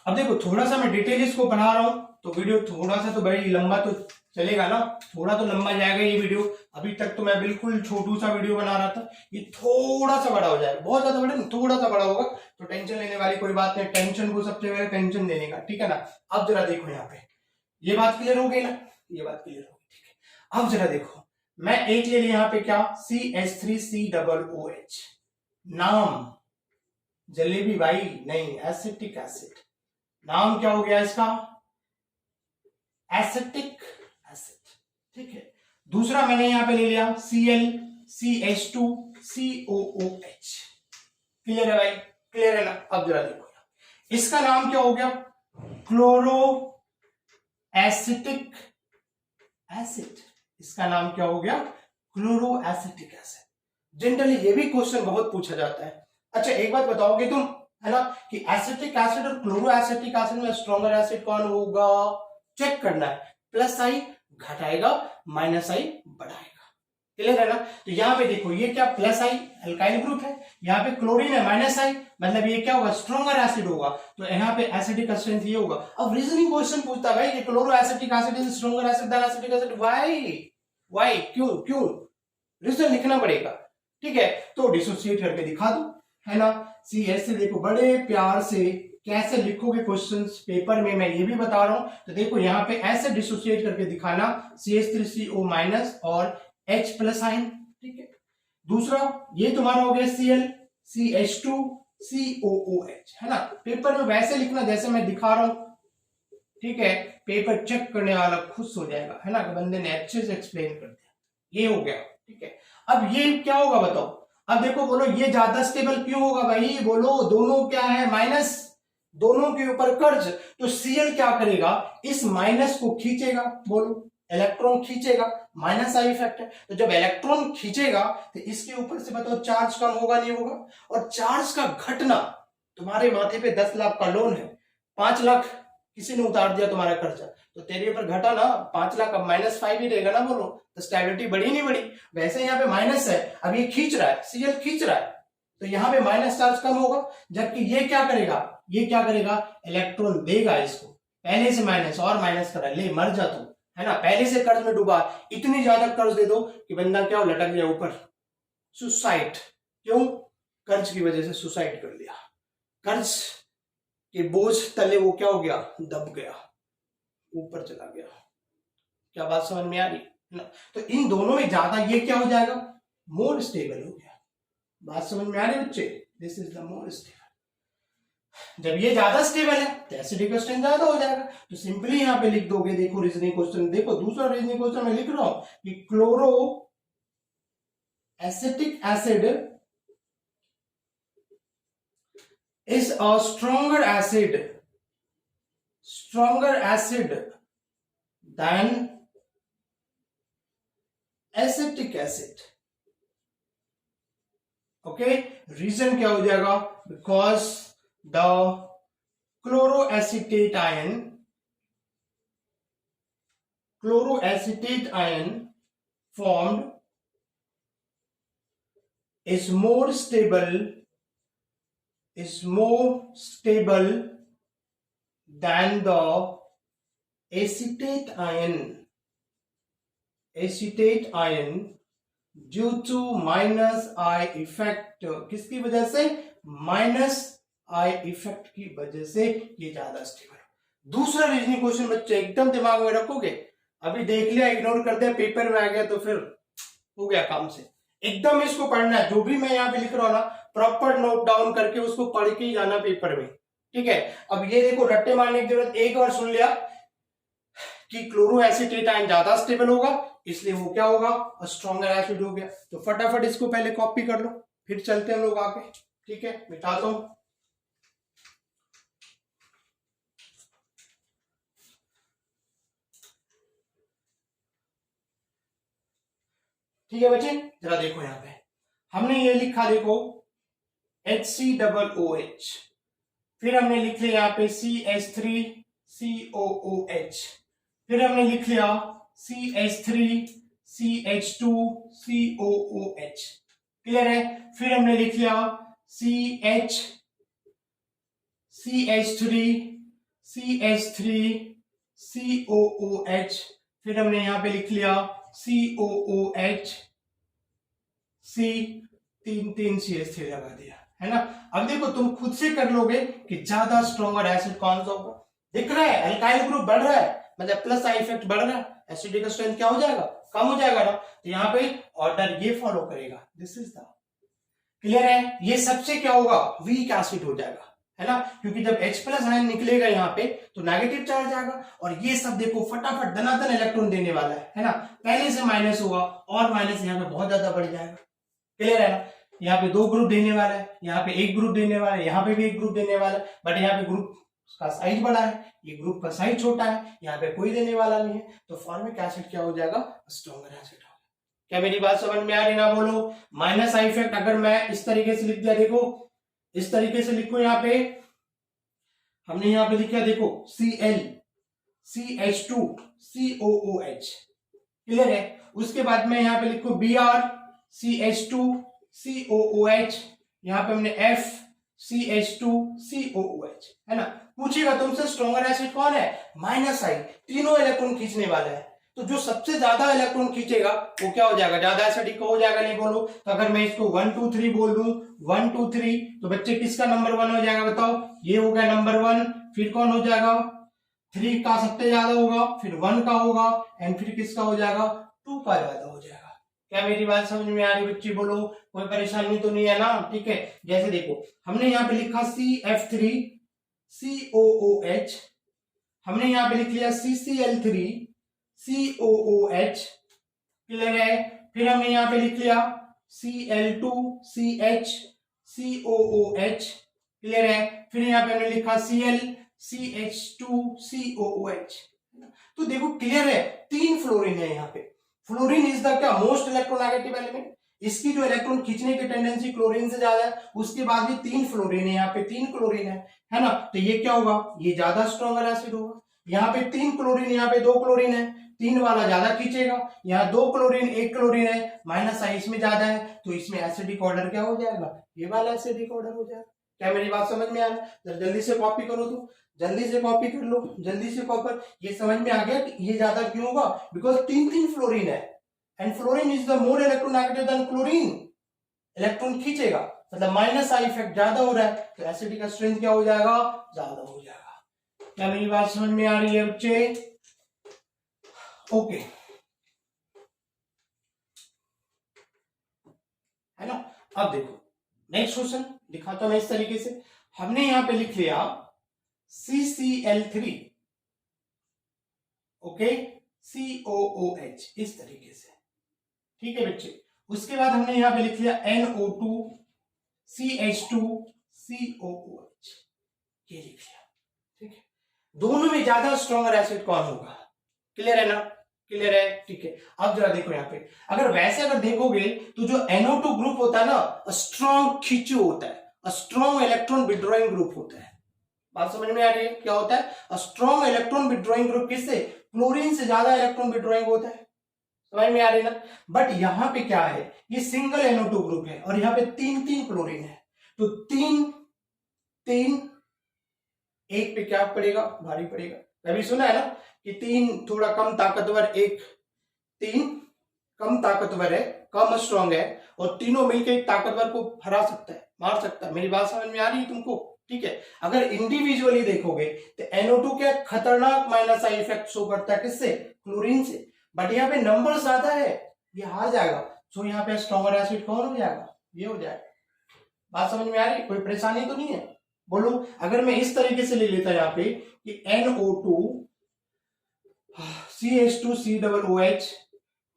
अब देखो थोड़ा सा मैं डिटेल इसको बना रहा हूं तो वीडियो थोड़ा सा तो बड़ी लंबा तो चलेगा ना, थोड़ा तो लंबा जाएगा ये वीडियो। अभी तक तो मैं बिल्कुल छोटू सा वीडियो बना रहा था, ये थोड़ा सा बड़ा हो जाएगा, बहुत ज्यादा बड़ा नहीं, थोड़ा सा बड़ा होगा। तो टेंशन लेने वाली कोई बात नहीं, टेंशन को सबसे पहले टेंशन देने का, ठीक है ना। अब जरा देखो यहाँ पे, ये बात क्लियर हो गई ना, ये बात क्लियर हो गई, ठीक है। अब जरा देखो, मैं एक ले लिया यहाँ पे क्या, CH3COOH, नाम जलेबी भाई नहीं, एसिटिक एसिड, नाम क्या हो गया इसका, एसिटिक एसिड, ठीक है। दूसरा मैंने यहां पे ले लिया ClCH2COOH। क्लियर है भाई, क्लियर है ना। अब जरा देखो इसका नाम क्या हो गया, क्लोरो एसिटिक एसिड, इसका नाम क्या हो गया, क्लोरो एसिटिक एसिड। जनरली ये भी क्वेश्चन बहुत पूछा जाता है। अच्छा एक बात बताओगे तुम, है ना, कि एसिटिक एसिड और क्लोरो एसिटिक एसिड में स्ट्रॉन्गर एसिड कौन होगा, चेक करना है। प्लस आई घटाएगा, माइनस आई बढ़ाएगा। क्लियर है ना? तो यहाँ पे देखो ये क्या प्लस आई अल्काइल ग्रुप है, यहाँ पे क्लोरीन है माइनस आई, मतलब ये क्या होगा स्ट्रॉन्गर एसिड होगा, तो यहाँ पे एसिडिक स्ट्रेंथ ये होगा। अब रीजनिंग क्वेश्चन पूछता है भाई chloro acetic acid is stronger acid than acidic acid, why क्यों रीजन लिखना पड़ेगा। ठीक है, तो डिसोसिएट करके दिखा दो, है ना। CS से देखो बड़े प्यार से कैसे लिखोगे क्वेश्चंस पेपर में, मैं ये भी बता रहा हूं। तो देखो यहाँ पे ऐसे डिसोसिएट करके दिखाना CH3CO माइनस और H प्लस आयन। ठीक है, दूसरा ये तुम्हारा हो गया Cl CH2 COOH, है ना। पेपर में वैसे लिखना जैसे मैं दिखा रहा हूं, ठीक है, पेपर चेक करने वाला खुश हो जाएगा, है ना, कि बंदे ने अच्छे से एक्सप्लेन कर दिया। ये हो गया, ठीक है। अब ये क्या होगा बताओ, अब देखो बोलो ये ज्यादा स्टेबल क्यों होगा भाई, बोलो दोनों क्या है माइनस, दोनों के ऊपर कर्ज, तो Cl क्या करेगा इस माइनस को खींचेगा, बोलो इलेक्ट्रॉन खींचेगा, माइनस आई इफेक्ट है। तो जब इलेक्ट्रॉन खींचेगा तो इसके ऊपर से बताओ चार्ज कम होगा नहीं होगा, और चार्ज का घटना, तुम्हारे माथे पे 10 लाख का लोन है, 5 लाख किसी ने उतार दिया तुम्हारा खर्चा, तो तेरे ऊपर घटा ना 5 लाख, अब -5 ही रहेगा ना, बोलो तो स्टेबिलिटी बढ़ी नहीं बढ़ी। वैसे यहाँ पे माइनस है, अब ये खींच रहा है, Cl खींच रहा है, तो यहाँ पे माइनस चार्ज कम होगा, जबकि ये क्या करेगा, इलेक्ट्रॉन देगा इसको, पहले से माइनस और माइनस करा, ले मर जा तू, है ना, पहले से कर्ज में डूबा, इतनी ज्यादा कर्ज दे दो कि बंदा क्या हो लटक गया ऊपर, सुसाइड। क्यों? कर्ज की वजह से सुसाइड कर लिया, कर्ज के बोझ तले वो क्या हो गया, दब गया, ऊपर चला गया। क्या बात समझ में आ रही ना? तो इन दोनों में ज्यादा ये क्या हो जाएगा, मोर स्टेबल हो गया। बात समझ में आ रही बच्चे, this is the more stable. जब ये ज्यादा स्टेबल है तो एसिडिक स्ट्रेंथ ज्यादा हो जाएगा, तो सिंपली यहां पे लिख दोगे, देखो रीजनिंग क्वेश्चन, देखो दूसरा रीजनिंग क्वेश्चन मैं लिख रहा हूं कि chloro acetic acid is a stronger acid than acetic acid. Okay, reason क्या हो जाएगा, because the chloroacetate ion formed is more stable than the acetate ion due to minus I effect। किसकी वजह से, माइनस आई इफेक्ट की वजह से ये ज्यादा स्टेबल। दूसरा रीजनिंग क्वेश्चन बच्चे एकदम दिमाग में रखोगे, अभी देख लिया इग्नोर कर दिया, पेपर में आ गया तो फिर हो गया काम से, एकदम इसको पढ़ना है, जो भी मैं यहाँ पे लिख रहा हूं ना प्रॉपर नोट डाउन करके उसको पढ़ के ही जाना पेपर में। ठीक है, अब ये देखो रट्टे मारने की जरूरत, एक बार सुन लिया कि क्लोरोएसिटेट आयन ज्यादा स्टेबल होगा, इसलिए वो क्या होगा, स्ट्रॉन्गर एसिड हो गया। तो फटाफट इसको पहले कॉपी कर लो, फिर चलते हैं हम लोग आगे। ठीक है, मिटाता हूं। ठीक है बच्चे, जरा देखो यहाँ पे हमने ये लिखा, देखो HCOOH, फिर हमने लिख लिया यहाँ पे CH3COOH, फिर हमने लिख लिया CH3CH2COOH। क्लियर है? फिर हमने लिख लिया CH3COOH, फिर हमने यहां पे लिख लिया COOH, तीन CH3 लगा दिया, है ना। अब देखो तुम खुद से कर लोगे कि ज्यादा स्ट्रॉन्गर एसिड कौन सा होगा। दिख रहा है अल्काइल ग्रुप बढ़ रहा है, मतलब प्लस आई इफेक्ट बढ़ रहा है, एसिडिक स्ट्रेंथ क्या हो जाएगा, कम हो जाएगा ना। तो यहाँ पे ऑर्डर ये फॉलो करेगा, दिस इज द क्लियर है। ये सबसे क्या होगा, वीक एसिड हो जाएगा, है ना, क्योंकि जब H प्लस आयन निकलेगा यहाँ पे तो नेगेटिव चार्ज आएगा, और ये सब देखो फटाफट धनाधन इलेक्ट्रॉन देने वाला है ना। पहले से माइनस होगा और माइनस यहाँ पे बहुत ज्यादा बढ़ जाएगा। क्लियर है ना, यहाँ पे 2 ग्रुप देने वाला है, यहाँ पे 1 ग्रुप देने वाला है, यहाँ पे भी 1 ग्रुप देने वाला है, बट यहाँ पे ग्रुप का साइज बड़ा है, ये ग्रुप का साइज छोटा है, यहाँ पे कोई देने वाला नहीं है, तो फॉर्मिक एसिड क्या हो जाएगा, स्ट्रॉन्गर एसिड हो। क्या मेरी बात समझ में आ रही ना, बोलो। माइनस आई इफेक्ट अगर मैं इस तरीके से लिख दिया, देखो इस तरीके से लिखो, यहाँ पे हमने यहाँ पे लिखा, देखो Cl CH2COOH, क्लियर है। उसके बाद में यहाँ पे लिखो BrCH2COOH, यहाँ पे हमने FCH2COOH, है ना। पूछेगा तुमसे स्ट्रॉन्गर एसिड कौन है, माइनस आई, तीनों इलेक्ट्रॉन खींचने वाला है, तो जो सबसे ज्यादा इलेक्ट्रॉन खींचेगा वो क्या हो जाएगा, ज्यादा एसिडिक हो जाएगा। नहीं बोलो तो अगर मैं इसको 1 2 3 बोल दूं 1 2 3, तो बच्चे किसका नंबर 1 हो जाएगा बताओ, ये हो गया नंबर 1, फिर कौन हो जाएगा, 3 का सबसे ज्यादा होगा, फिर 1 का होगा, एंड फिर किसका हो जाएगा, 2 का ज्यादा हो जाएगा। क्या मेरी बात समझ में आ रही बच्ची, बोलो कोई परेशानी तो नहीं है ना, ठीक है। जैसे देखो हमने यहाँ पे लिखा CF3COOH, हमने यहाँ पे लिख लिया CCl3COOH, क्लियर है। फिर हमने यहाँ पे लिख लिया Cl2CHCOOH, क्लियर है। फिर यहाँ पे हमने लिखा ClCH2COOH। तो देखो क्लियर है, 3 फ्लोरीन है यहाँ पे। फ्लोरीन इज द क्या, मोस्ट इलेक्ट्रोनेगेटिव एलिमेंट, इसकी जो इलेक्ट्रॉन खींचने की टेंडेंसी क्लोरीन से ज्यादा है। उसके बाद भी 3 फ्लोरीन है, यहाँ पे 3 क्लोरीन है ना। तो ये क्या होगा, ये ज्यादा स्ट्रॉन्गर एसिड होगा। यहाँ पे 3 क्लोरीन, यहाँ पे 2 क्लोरीन है, 3 वाला ज्यादा खींचेगा। यहाँ 2 क्लोरीन 1 क्लोरीन है, माइनस आई इसमें ज्यादा है, तो इसमें एसिडिक ऑर्डर क्या हो जाएगा, ये वाला एसिडिक ऑर्डर हो जाएगा। क्या मेरी बात समझ में आ रहा है, जल्दी से कॉपी करो, तो जल्दी से कॉपी कर लो, जल्दी से कॉपी। ये समझ में आ गया कि ये ज्यादा क्यों होगा, बिकॉज 3 फ्लोरीन है, and fluorine is the more electronegative than chlorine, electron खींचेगा, मतलब माइनस आई इफेक्ट ज्यादा हो रहा है, तो एसिडिक का स्ट्रेंथ क्या हो जाएगा, ज्यादा हो जाएगा। क्या मेरी बात समझ में आ रही है बच्चे, ओके, है ना। अब देखो नेक्स्ट क्वेश्चन दिखाता हूं मैं इस तरीके से। हमने यहां पे लिख लिया CCl3, ओके, COOH, इस तरीके से, ठीक है बच्चे। उसके बाद हमने यहां पे लिख लिया NO2CH2COOH, ये लिख लिया, ठीक है। दोनों में ज्यादा स्ट्रॉन्गर एसिड कौन होगा, क्लियर है ना, क्लियर है, ठीक है। अब जरा देखो यहाँ पे, अगर वैसे अगर देखोगे तो जो NO2 ग्रुप होता है ना, स्ट्रॉन्ग खींचू होता है, स्ट्रॉन्ग इलेक्ट्रॉन विड्रॉइंग ग्रुप होता है। बात समझ में आ रही है, क्या होता है, स्ट्रॉन्ग इलेक्ट्रॉन विड्रॉइंग ग्रुप किससे, क्लोरीन से ज्यादा इलेक्ट्रॉन विड्रॉइंग होता है, समझ में आ रही है ना। बट यहाँ पे क्या है, ये सिंगल NO2 ग्रुप है, और यहाँ पे 3 क्लोरीन है, तो 3 एक पे क्या पड़ेगा, भारी पड़ेगा। कभी सुना है ना कि 3 थोड़ा कम ताकतवर, 3 कम ताकतवर है, कम स्ट्रॉन्ग है, और तीनों मिलकर एक ताकतवर को हरा सकता है, मार सकता है। मेरी बात समझ में आ रही है तुमको, ठीक है। अगर इंडिविजुअली देखोगे तो NO2 क्या खतरनाक माइनस आई इफेक्ट शो करता है, किससे, क्लोरीन से, बट यहाँ पे नंबर ज्यादा है, ये हार जाएगा। सो यहाँ पे स्ट्रॉन्गर एसिड कौन हो जाएगा, ये हो जाएगा। बात समझ में आ रही है, कोई परेशानी तो नहीं है, बोलो। अगर मैं इस तरीके से ले लेता यहाँ पे कि NO2CH2COOH,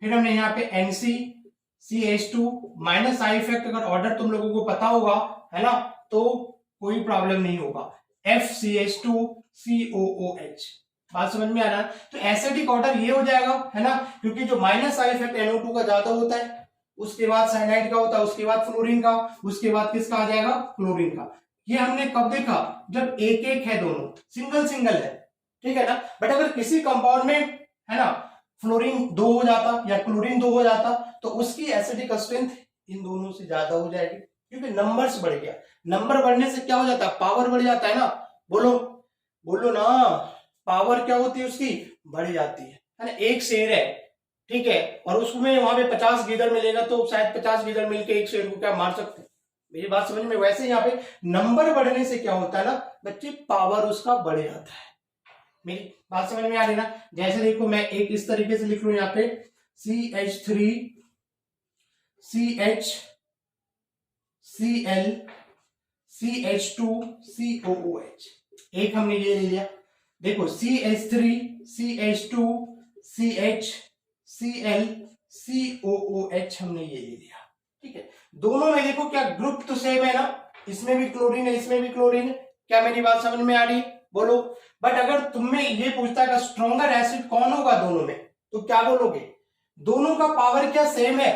फिर हमने यहाँ पे NCCH2, माइनस आई इफेक्ट अगर ऑर्डर तुम लोगों को पता होगा, है ना, तो कोई प्रॉब्लम नहीं होगा, FCH2COOH। बात समझ में आ रहा है, तो एसिडिक ऑर्डर ये हो जाएगा, है ना, क्योंकि जो माइनस आई इफेक्ट NO2 का ज्यादा होता है, उसके बाद साइनाइड का होता है, उसके बाद फ्लोरीन का, उसके बाद किसका आ जाएगा, क्लोरीन का। ये हमने कब देखा, जब एक है, दोनों सिंगल है, ठीक है ना। बट अगर किसी कंपाउंड में, है ना, फ्लोरीन 2 हो जाता या क्लोरीन 2 हो जाता, तो उसकी एसिडिक स्ट्रेंथ इन दोनों से ज्यादा हो जाएगी, क्योंकि नंबर्स बढ़ गया। नंबर बढ़ने से क्या हो जाता है, पावर बढ़ जाता है ना, बोलो ना, पावर क्या होती है उसकी, बढ़ जाती है ना। एक शेर है, ठीक है, और उसमें वहां पे 50 गीदड़ मिलेगा, तो शायद 50 गीदड़ मिलके एक शेर को क्या मार सकते हैं। मेरी बात समझ में, वैसे यहाँ पे नंबर बढ़ने से क्या होता है ना बच्चे, पावर उसका बढ़ जाता है। मेरी बात समझ में आ रही ना। जैसे देखो मैं एक इस तरीके से लिख लू यहाँ पे CH3CHCl CH2COOH, एक हमने ये ले लिया। देखो CH3CH2CHClCOOH हमने ये ले लिया, ठीक है। दोनों में देखो क्या ग्रुप तो सेम है ना, इसमें भी क्लोरीन है, इसमें भी क्लोरीन है। क्या मेरी बात समझ में आ रही है, बोलो। बट अगर तुम्हें ये पूछता है स्ट्रॉन्गर एसिड कौन होगा दोनों में, तो क्या बोलोगे, दोनों का पावर क्या सेम है,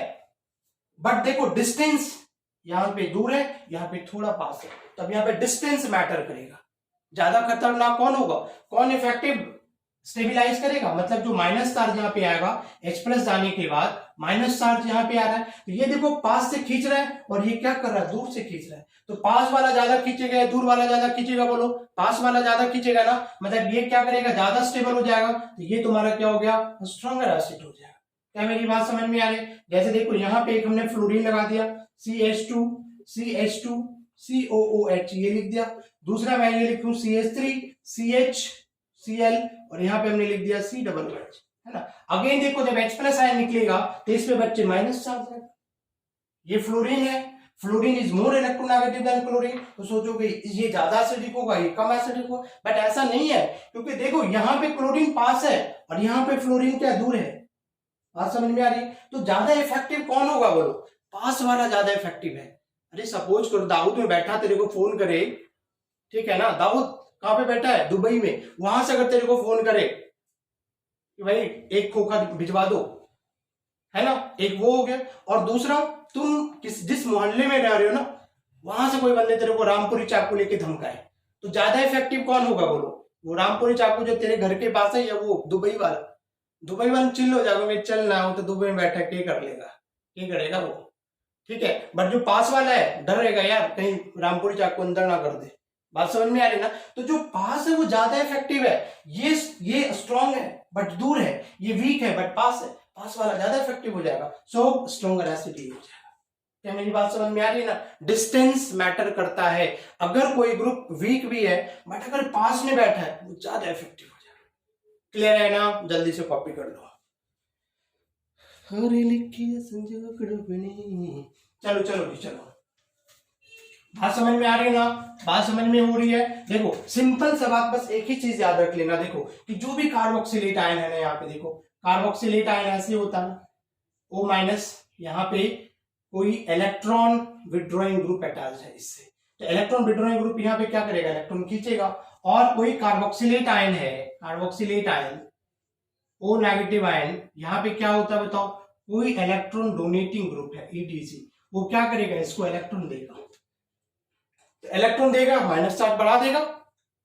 बट देखो डिस्टेंस यहां पे दूर है, यहां पे थोड़ा पास है, तब यहां पे डिस्टेंस मैटर करेगा। ज्यादा खतरनाक कौन होगा, कौन इफेक्टिव स्टेबिलाईज करेगा, मतलब जो माइनस चार्ज यहाँ पे आएगा H प्लस जाने के बाद माइनस चार्ज यहाँ पे आ रहा है, तो ये देखो पास से खींच रहा है और ये क्या कर रहा है, दूर से खींच रहा है। तो पास वाला ज्यादा खींचेगा या दूर वाला ज्यादा खींचेगा, बोलो पास वाला ज्यादा खींचेगा ना, मतलब ये क्या करेगा, ज्यादा स्टेबल हो जाएगा, तो ये तुम्हारा क्या हो गया, स्ट्रॉन्गर एसिड हो जाएगा। क्या मेरी बात समझ में आ रही है? जैसे देखो यहाँ पे एक हमने फ्लोरीन लगा दिया, CH2 CH2 COOH ये लिख दिया, दूसरा मैं ये लिखूं CH3 CH Cl और यहाँ पे हमने लिख दिया COOH, है ना। अगेन देखो जब H प्लस आयन निकलेगा तो इस पे बच्चे माइनस चार्ज है, ये फ्लोरीन है, fluorine is more electronegative than chlorine, तो सोचोगे ये ज्यादा एसिडिक होगा ये कम एसिडिक होगा, बट ऐसा नहीं है, क्योंकि देखो यहाँ पे क्लोरीन पास है और यहाँ पे फ्लोरीन क्या दूर है। बात समझ में आ रही है? तो ज्यादा इफेक्टिव कौन होगा, बोलो पास वाला ज्यादा इफेक्टिव है। अरे सपोज करो दाऊद में बैठा तेरे को फोन करे, ठीक है ना, दाऊद कहां पे बैठा है, दुबई में, वहां से अगर तेरे को फोन करे कि भाई एक खोखा भिजवा दो, है ना, एक वो हो गया, और दूसरा तुम जिस मोहल्ले में रह रहे हो ना, वहां से कोई बंदे तेरे को रामपुरी चाकू लेके धमकाए, तो ज्यादा इफेक्टिव कौन होगा, बोलो वो रामपुरी चाकू जो तेरे घर के पास है या वो दुबई वाला? दुबई वाला चिल्ल हो जाएगा, मैं चल ना हो तो दुबई में बैठा के कर लेगा, क्या करेगा वो, ठीक है। बट जो पास वाला है डर रहेगा यार कहीं रामपुरी चाकू अंदर ना कर दे। बात समझ में आ रही ना? तो जो पास है वो ज्यादा इफेक्टिव है, ये स्ट्रॉन्ग है बट दूर है, ये वीक है बट पास है, पास वाला ज्यादा इफेक्टिव हो जाएगा, सो स्ट्रॉन्गर एसिड हो जाएगा। क्या मेरी बात समझ में आ रही है ना? डिस्टेंस मैटर करता है, अगर कोई ग्रुप वीक भी है बट अगर पास में बैठा है वो ज्यादा इफेक्टिव हो जाएगा। क्लियर है ना? जल्दी से कॉपी कर लो। चलो चलो जी चलो, बात समझ में आ रही है ना? बात समझ में हो रही है? देखो सिंपल सा बात, बस एक ही चीज याद रख लेना, देखो कि जो भी कार्बोक्सिलेट आयन है ना, यहाँ पे देखो कार्बोक्सिलेट आयन ऐसे होता है ना, O माइनस, यहाँ पे कोई इलेक्ट्रॉन विड्रॉइंग ग्रुप अटैच है इससे, तो इलेक्ट्रॉन विड्रॉइंग ग्रुप यहाँ पे क्या करेगा, इलेक्ट्रॉन खींचेगा। और कोई कार्बोक्सिलेट आयन है, carboxylate ion O negative ion, यहाँ पे क्या होता है बताओ, कोई इलेक्ट्रॉन डोनेटिंग ग्रुप है EDC, वो क्या करेगा, इसको इलेक्ट्रॉन देगा, तो इलेक्ट्रॉन देगा माइनस चार्ज बढ़ा देगा,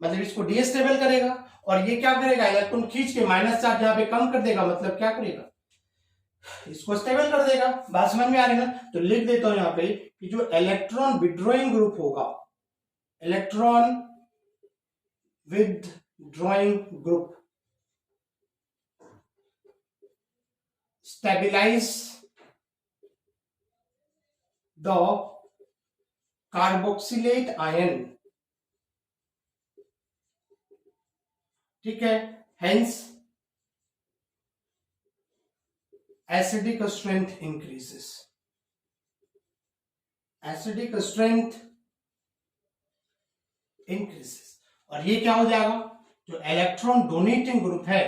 मतलब इसको डीस्टेबल करेगा, और ये क्या करेगा, इलेक्ट्रॉन खींच के माइनस चार्ज यहाँ पे कम कर देगा, मतलब क्या करेगा, इसको स्टेबल कर देगा। बात समझ में आ रही है ना? तो लिख देता हूं यहाँ पे कि जो इलेक्ट्रॉन विड्रॉइंग ग्रुप होगा, electron withdrawing group stabilise the carboxylate ion, ठीक है, hence acidic strength increases, acidic strength increases, और ये क्या हो जाएगा, जो इलेक्ट्रॉन डोनेटिंग ग्रुप है,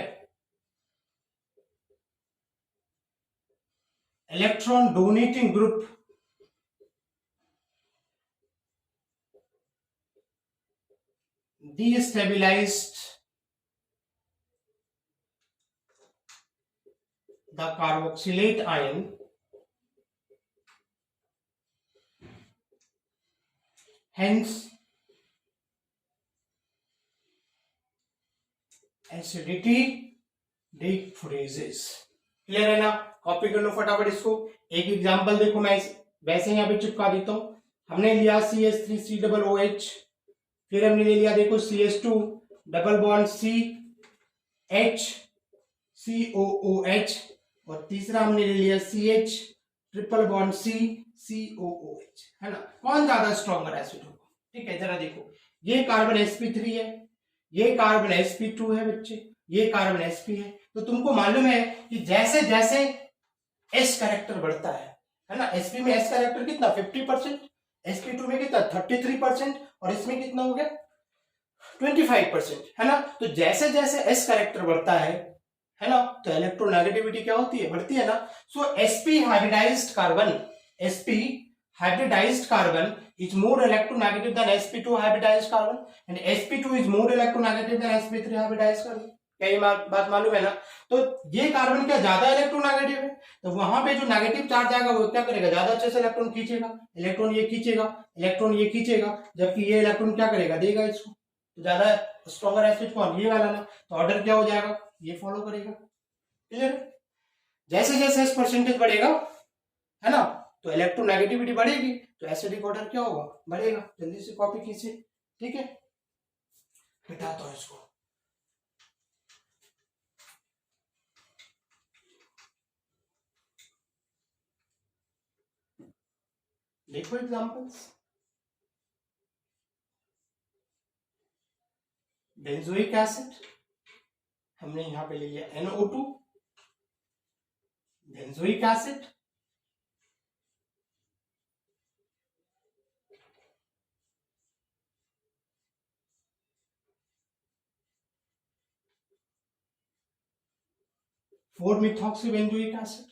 electron donating group destabilized the carboxylate ion, hence acidity decreases। Clear है ना? कॉपी कर लो फटाफट इसको। एक एग्जांपल देखो, मैं वैसे यहाँ पे चिपका देता हूं। हमने लिया CH3COOH, फिर हमने ले लिया देखो CH2 double bond CH COOH, और तीसरा हमने ले लिया CH ट्रिपल बॉन्ड COOH, है ना। कौन ज्यादा स्ट्रॉन्गर एसिड होगा? ठीक है, जरा देखो, ये कार्बन sp3 है, ये कार्बन sp2 है बच्चे, ये कार्बन sp है। तो तुमको मालूम है कि जैसे जैसे S कैरेक्टर बढ़ता है ना, sp में S कैरेक्टर कितना 50%, sp2 में कितना 33%, और इसमें कितना हो गया 25%, है ना। तो जैसे जैसे S कैरेक्टर बढ़ता है ना, तो इलेक्ट्रोनेगेटिविटी क्या होती है, बढ़ती है ना। सो sp hybridised carbon, sp hybridized carbon is more electronegative than sp2 hybridized carbon, and sp2 is more electronegative than sp3 hybridized carbon। क्या ये बात मालूम है ना? तो ये कार्बन क्या ज्यादा इलेक्ट्रोनेगेटिव है, तो वहां पे जो नेगेटिव चार्ज आएगा वो क्या करेगा, ज्यादा अच्छे से इलेक्ट्रॉन खींचेगा, इलेक्ट्रॉन ये खींचेगा, इलेक्ट्रॉन ये खींचेगा, जबकि ये इलेक्ट्रॉन क्या करेगा, देगा इसको। तो ज्यादा स्ट्रॉन्गर एसिड कौन, ये वाला ना, तो ऑर्डर क्या हो जाएगा, ये फॉलो करेगा। क्लियर? जैसे जैसे इस परसेंटेज बढ़ेगा, है ना, तो इलेक्ट्रोनेगेटिविटी बढ़ेगी, तो एसिडिक ऑर्डर क्या होगा, बढ़ेगा। जल्दी से कॉपी कीजिए, ठीक है। मिटाता हूं इसको। देखो एग्जांपल्स, बेंजोइक एसिड हमने यहां पे ले लिया NO2, benzoic acid, four methoxy benzoic acid,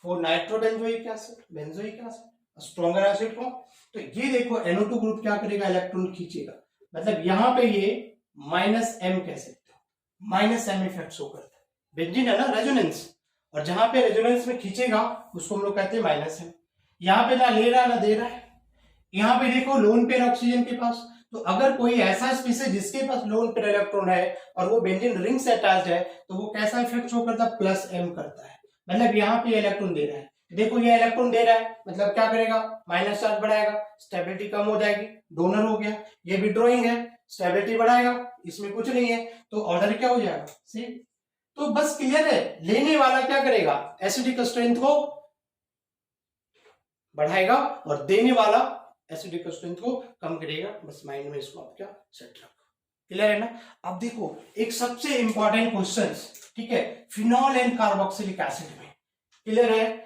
four nitro benzoic acid, benzoic acid, stronger acid को। तो ये देखो NO2 ग्रुप क्या करेगा, इलेक्ट्रॉन खींचेगा, मतलब यहां पे ये -M कह सकते हो, -M इफेक्ट शो करता है। बेंजीन है ना रेजोनेंस, और जहां पे रेजोनेंस में खींचेगा उसको हम लोग कहते हैं -M। यहाँ पे ना ले रहा ना दे रहा है। यहाँ पे देखो लोन पेयर ऑक्सीजन के पास, तो अगर कोई ऐसा स्पीसीज जिसके पास लोन पेयर इलेक्ट्रॉन है और वो बेंजीन रिंग से अटैच्ड है, तो वो कैसा इफेक्ट शो करता है, +M करता है। मतलब यहाँ पे इलेक्ट्रॉन दे रहा है, देखो ये इलेक्ट्रॉन दे रहा है, मतलब क्या करेगा, माइनस चार्ज बढ़ाएगा, स्टेबिलिटी कम हो जाएगी, डोनर हो गया। ये विड्रॉइंग है, स्टेबिलिटी बढ़ाएगा, इसमें कुछ नहीं है, तो ऑर्डर क्या हो जाएगा, सेम। तो बस क्लियर है, लेने वाला क्या करेगा, एसिडिक स्ट्रेंथ को बढ़ाएगा और देने वाला एसिडिक स्ट्रेंथ को कम करेगा। बस माइंड में इसको आप क्या सेट रखो। क्लियर है ना? अब देखो एक सबसे इंपॉर्टेंट क्वेश्चन, ठीक है, फिनॉल एंड कार्बोक्सिलिक एसिड में। क्लियर है?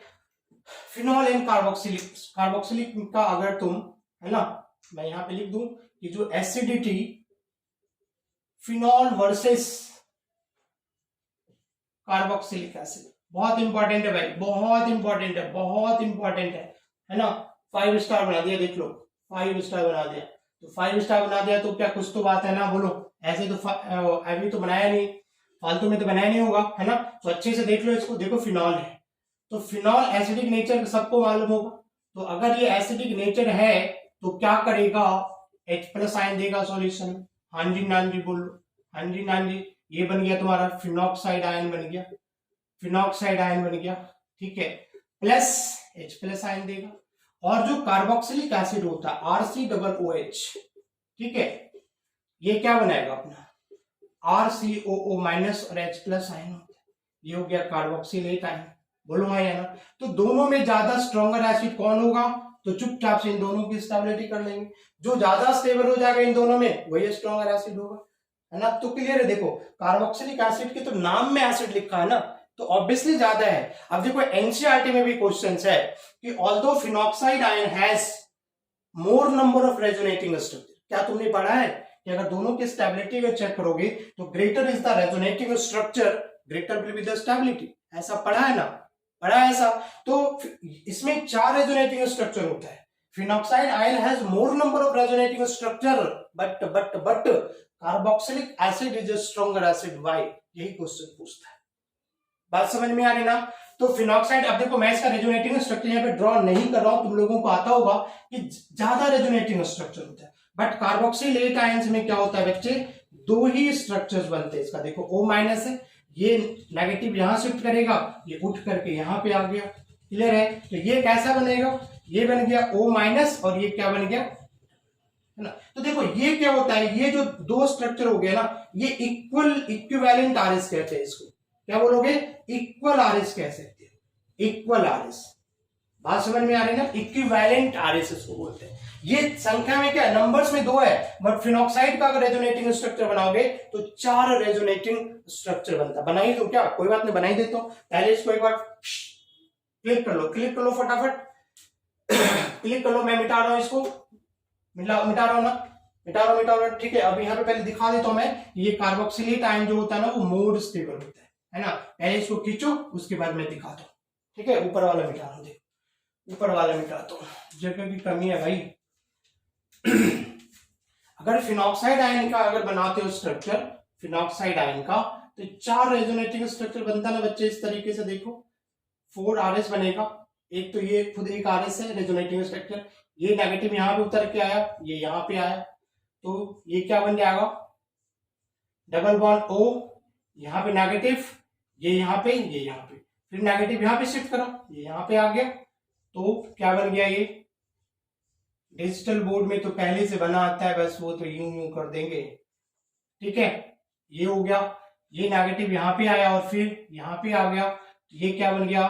फिनॉल एंड कार्बोक्सिलिक का अगर तुम, है ना, मैं यहां पे लिख दूं कि जो acidity phenol versus carboxylic acid, बहुत इंपॉर्टेंट है भाई, बहुत इंपॉर्टेंट है, बहुत इंपॉर्टेंट है ना। 5 स्टार बना दिया, देख लो 5 स्टार बना दिया, तो 5 स्टार बना दिया तो क्या कुछ तो बात है ना, बोलो। ऐसे तो अभी तो बनाया नहीं, फालतू में तो बनाया नहीं होगा, है ना। तो अच्छे से देख लो इसको, देखो फिनॉल है, तो फिनॉल एसिडिक नेचर सबको मालूम होगा, तो अगर ये एसिडिक नेचर है तो क्या करेगा, H+ आयन देगा सॉल्यूशन में। हाँ जी ना जी बोलो, हाँ जी ना जी। ये बन गया तुम्हारा फिनॉक्साइड आयन बन गया, फिनॉक्साइड आयन बन गया, ठीक है, प्लस H+ आयन देगा। और जो कार्बोक्सिलिक एसिड होता है RCOOH, ठीक है, ये क्या बनाएगा अपना RCOO- और H+ आयन होता है, ये हो गया कार्बोक्सिलेट आयन। बोलो हाँ या ना। तो दोनों में ज्यादा स्ट्रॉन्गर एसिड कौन होगा, तो चुपचाप से इन दोनों की स्टेबिलिटी कर लेंगे, जो ज्यादा स्टेबल हो जाएगा इन दोनों में वही स्ट्रॉन्गर एसिड होगा, है ना। तो क्लियर है, देखो कार्बोक्सिलिक एसिड के तो नाम में एसिड लिखा है ना, तो ऑब्वियसली ज्यादा है। अब देखो एनसीईआरटी में भी क्वेश्चंस है कि although phenoxide ion has more number of resonating structure, क्या तुमने पढ़ा है कि अगर दोनों की स्टेबिलिटी को चेक करोगे तो greater is the resonating structure greater will be the stability, ऐसा पढ़ा है ना, पढ़ा है ऐसा। तो इसमें 4 रेजोनेटिंग स्ट्रक्चर होता है। Phenoxide ion has more number of resonating structure but carboxylic acid is a stronger acid, why, यही क्वेश्चन पूछता है। बात समझ में आ रही ना। तो फिनॉक्साइड, अब देखो मैं इसका रेजोनेटिंग स्ट्रक्चर यहाँ पे ड्रॉ नहीं कर रहा हूं, तुम लोगों को आता होगा कि ज्यादा रेजोनेटिंग स्ट्रक्चर होता है, बट कार्बोक्सिलेट आयंस में क्या होता है बच्चे, 2 ही स्ट्रक्चर्स बनते हैं। इसका देखो O- है, ये नेगेटिव यहां शिफ्ट करेगा, ये उठ करके यहां पे आ गया। क्लियर है? तो ये कैसा बनेगा, ये बन गया O- और ये क्या बन गया, है ना। तो देखो ये क्या होता है, ये जो 2 स्ट्रक्चर हो गया ना, ये इक्विवेलेंट आरएस कहते हैं इसको। क्या बोलोगे, इक्वल आरएस कह सकते हैं, इक्वल आरएस। बात समझ में आ रही है ना, इक्विवेलेंट आरएस इसको बोलते हैं। ये संख्या में क्या, नंबर्स में 2 है, बट फिनॉक्साइड का अगर रेजोनेटिंग स्ट्रक्चर बनाओगे तो 4 रेजोनेटिंग स्ट्रक्चर बनता है। बनाई दो क्या, कोई बात नहीं, बनाई देता हूं। पहले इसको एक बार क्लिक कर लो, क्लिक कर लो फटाफट, क्लिक कर लो। मैं मिटा रहा हूं इसको, मिटा रहा हूं ना, मिटा रहा हूं, ठीक है। अब यहाँ पे पहले दिखा देता हूं मैं, ये कार्बोक्सिलेट आयन जो होता है ना वो मोर स्टेबल होता है ना। पहले इसको खींचो, उसके बाद मैं दिखाता हूँ, ठीक है। ऊपर वाला मिटा रहा हूं, देखो ऊपर वाला मिटाता हूं, जगह की कमी है भाई। अगर फिनॉक्साइड आयन का अगर बनाते हो स्ट्रक्चर, फिनॉक्साइड आयन का, तो 4 रेजोनेटिंग स्ट्रक्चर बनता ना बच्चे, इस तरीके से देखो 4 RS बनेगा। एक तो ये खुद एक RS है रेजोनेटिंग स्ट्रक्चर, ये नेगेटिव यहां पे उतर के आया, ये यहां पे आया, तो ये क्या बन जाएगा, डबल बॉन्ड O, यहाँ पे नेगेटिव, ये यहाँ पे, ये यहाँ पे, फिर नेगेटिव यहाँ पे शिफ्ट करा, ये यहाँ पे आ गया, तो क्या बन गया ये। डिजिटल बोर्ड में तो पहले से बना आता है, बस वो तो यूं यूं कर देंगे, ठीक है। ये हो गया, ये नेगेटिव यहाँ पे आया और फिर यहाँ पे आ गया, तो ये क्या बन गया,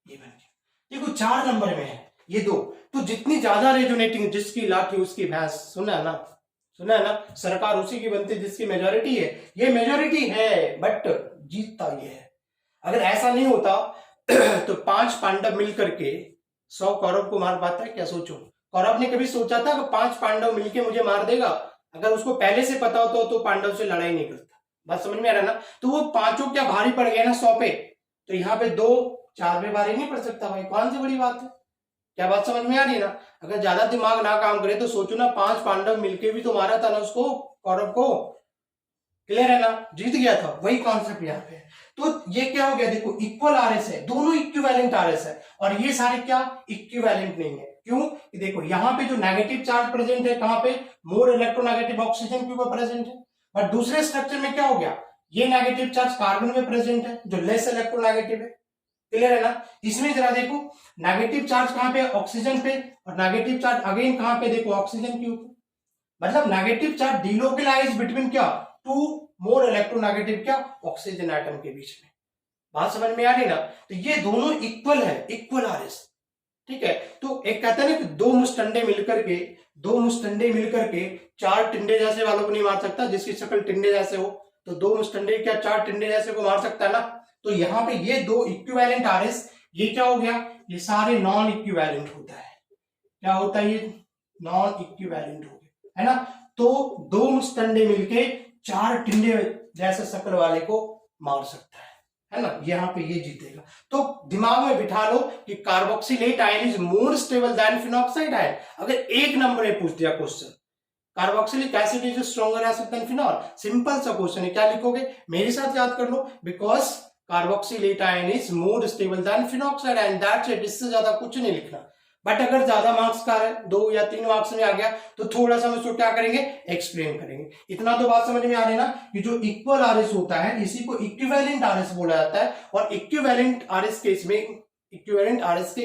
ये बन गया। देखो 4 नंबर में है ये 2, तो जितनी ज्यादा रेजोनेटिंग, जिसकी लाठी उसकी भैंस, सुना ना, सुना है ना, सरकार उसी की बनती जिसकी मेजोरिटी है। ये मेजोरिटी है बट जीतता ये है। अगर ऐसा नहीं होता तो 5 पांडव मिलकर के 100 कौरव को मार पाता है क्या, सोचो। कौरव ने कभी सोचा था कि 5 पांडव मिलके मुझे मार देगा? अगर उसको पहले से पता होता तो पांडव से लड़ाई नहीं करता। बात समझ में आ रहा ना। तो वो पांचों क्या भारी पड़ गए ना 100 पे, तो यहाँ पे 2 4 पे भारी नहीं पड़ सकता भाई, कौन सी बड़ी बात है। क्या बात समझ में आ रही है ना। अगर ज्यादा दिमाग ना काम करे तो सोचो ना, 5 पांडव मिलके भी तो मारा था ना उसको, कौरव को। क्लियर है ना, जीत गया था, वही कॉन्सेप्ट यहाँ पे। तो ये क्या हो गया, देखो इक्वल आरएस है, दोनों इक्विवेलेंट आरएस है, और ये सारे क्या इक्विवेलेंट नहीं है। क्यों कि देखो यहाँ पे जो नेगेटिव चार्ज प्रेजेंट है, कहां पे, मोर इलेक्ट्रोनेगेटिव ऑक्सीजन के ऊपर प्रेजेंट है। बट दूसरे स्ट्रक्चर में क्या हो गया, ये नेगेटिव चार्ज कार्बन में प्रेजेंट है जो लेस इलेक्ट्रोनेगेटिव है। क्लियर है ना। इसमें जरा देखो, नेगेटिव चार्ज कहां पे, ऑक्सीजन पे, और नेगेटिव चार्ज अगेन कहां पे, देखो ऑक्सीजन के ऊपर। मतलब नेगेटिव चार्ज डिलोकलाइज बिटवीन क्या, 2 मोर इलेक्ट्रोनेगेटिव क्या, ऑक्सीजन एटम के बीच में। बात समझ में आ रही ना। तो ये दोनों इक्वल है, इक्वल आरएस, ठीक है। तो एक कहता है ना कि दो मुस्टंडे मिलकर के 4 टिंडे जैसे वालों को नहीं मार सकता, जिसकी शक्ल टिंडे जैसे हो। तो 2 मुस्टंडे क्या 4 टिंडे जैसे को मार सकता है ना। तो यहाँ पे ये 2 इक्विवेलेंट आरएस, ये क्या हो गया, ये सारे नॉन इक्विवेलेंट होता है। क्या होता है, ये नॉन इक्विवेलेंट हो गया, है ना। तो 2 मुस्टंडे मिलके 4 टिंडे जैसे शक्ल वाले को मार सकता है ना। यहाँ पे ये जीतेगा। तो दिमाग में बिठा लो कि carboxylate ion is more stable than phenoxide ion. अगर 1 नंबर में पूछ दिया question, carboxylic acid is stronger acid than phenol, simple सा क्वेश्चन है, क्या लिखोगे, मेरे साथ याद कर लो, because carboxylate ion is more stable than phenoxide ion, that's it. इससे ज्यादा कुछ नहीं लिखना। बट अगर ज्यादा मार्क्स का है, 2 या 3 मार्क्स में आ गया, तो थोड़ा सा हम इसको क्या करेंगे, एक्सप्लेन करेंगे। इतना तो बात समझ में आ रही ना कि जो इक्वल आरएस होता है इसी को इक्विवेलेंट आरएस बोला जाता है। और इक्विवेलेंट आरएस के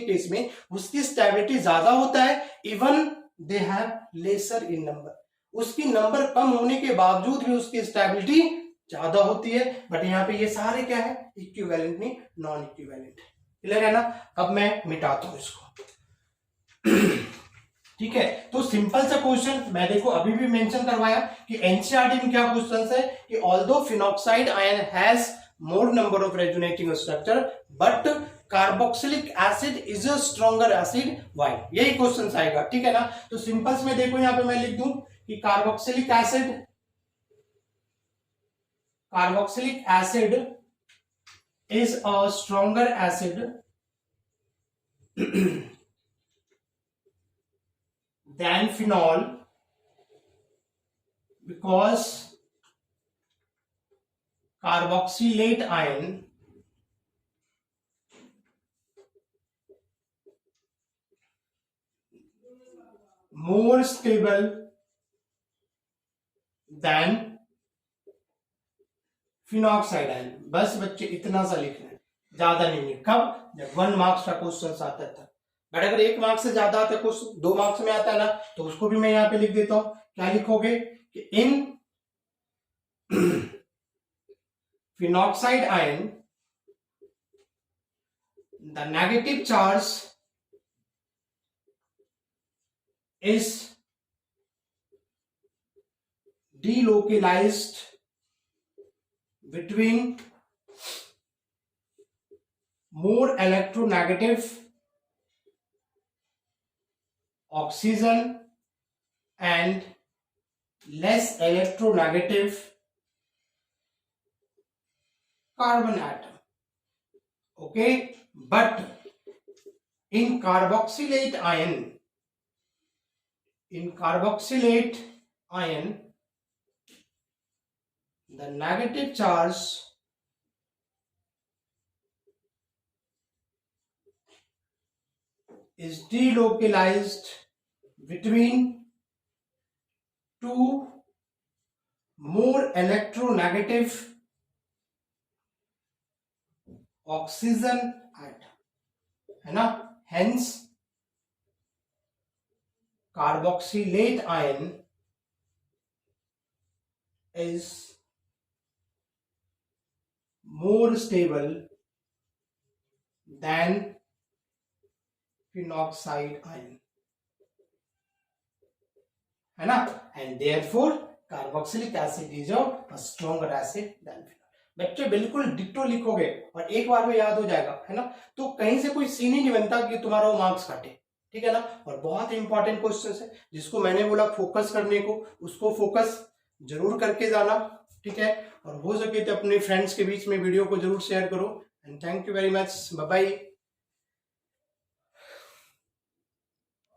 केस में उसकी स्टेबिलिटी ज्यादा होता है, even they have laser in number. उसकी नंबर कम होने के बावजूद भी उसकी स्टेबिलिटी ज्यादा होती है। बट यहाँ पे ये सारे क्या है, इक्विवेलेंट नहीं, नॉन इक्विवेलेंट है। क्लियर है ना। अब मैं मिटाता हूं इसको। ठीक है। तो सिंपल सा क्वेश्चन मैं देखो अभी भी मेंशन करवाया कि एनसीईआरटी में क्या क्वेश्चन है कि although phenoxide ion has more number of resonating structure but carboxylic acid is a stronger acid, why, यही क्वेश्चन आएगा। ठीक है ना। तो सिंपल्स में देखो यहां पे मैं लिख दूं कि carboxylic acid is a stronger acid than phenol because carboxylate ion more stable than phenoxide ion. बस बच्चे इतना सा लिखना है, ज्यादा नहीं लिखा। कब, जब 1 मार्क्स का क्वेश्चन आता था। बट अगर 1 मार्क्स से ज्यादा आता है क्वेश्चन, 2 मार्क्स में आता है ना, तो उसको भी मैं यहाँ पे लिख देता हूं। क्या लिखोगे कि in phenoxide ion the negative charge is delocalized between more electronegative oxygen and less electronegative carbon atom. Okay, but in carboxylate ion the negative charge is delocalized between two more electronegative oxygen atom, है ना, hence carboxylate ion is more stable than phenoxide ion, है ना, and therefore carboxylic acid is a stronger acid than phenol. बच्चे बिल्कुल डिक्टो लिखोगे और एक बार में याद हो जाएगा, है ना, तो कहीं से कोई सीन ही नहीं बनता कि तुम्हारा वो मार्क्स काटे, ठीक है ना। और बहुत इंपॉर्टेंट क्वेश्चन है, जिसको मैंने बोला फोकस करने को, उसको फोकस जरूर करके जाना, ठीक है। और हो सके तो अपने फ्रेंड्स के बीच में वीडियो को जरूर शेयर करो। And thank you very much, bye bye.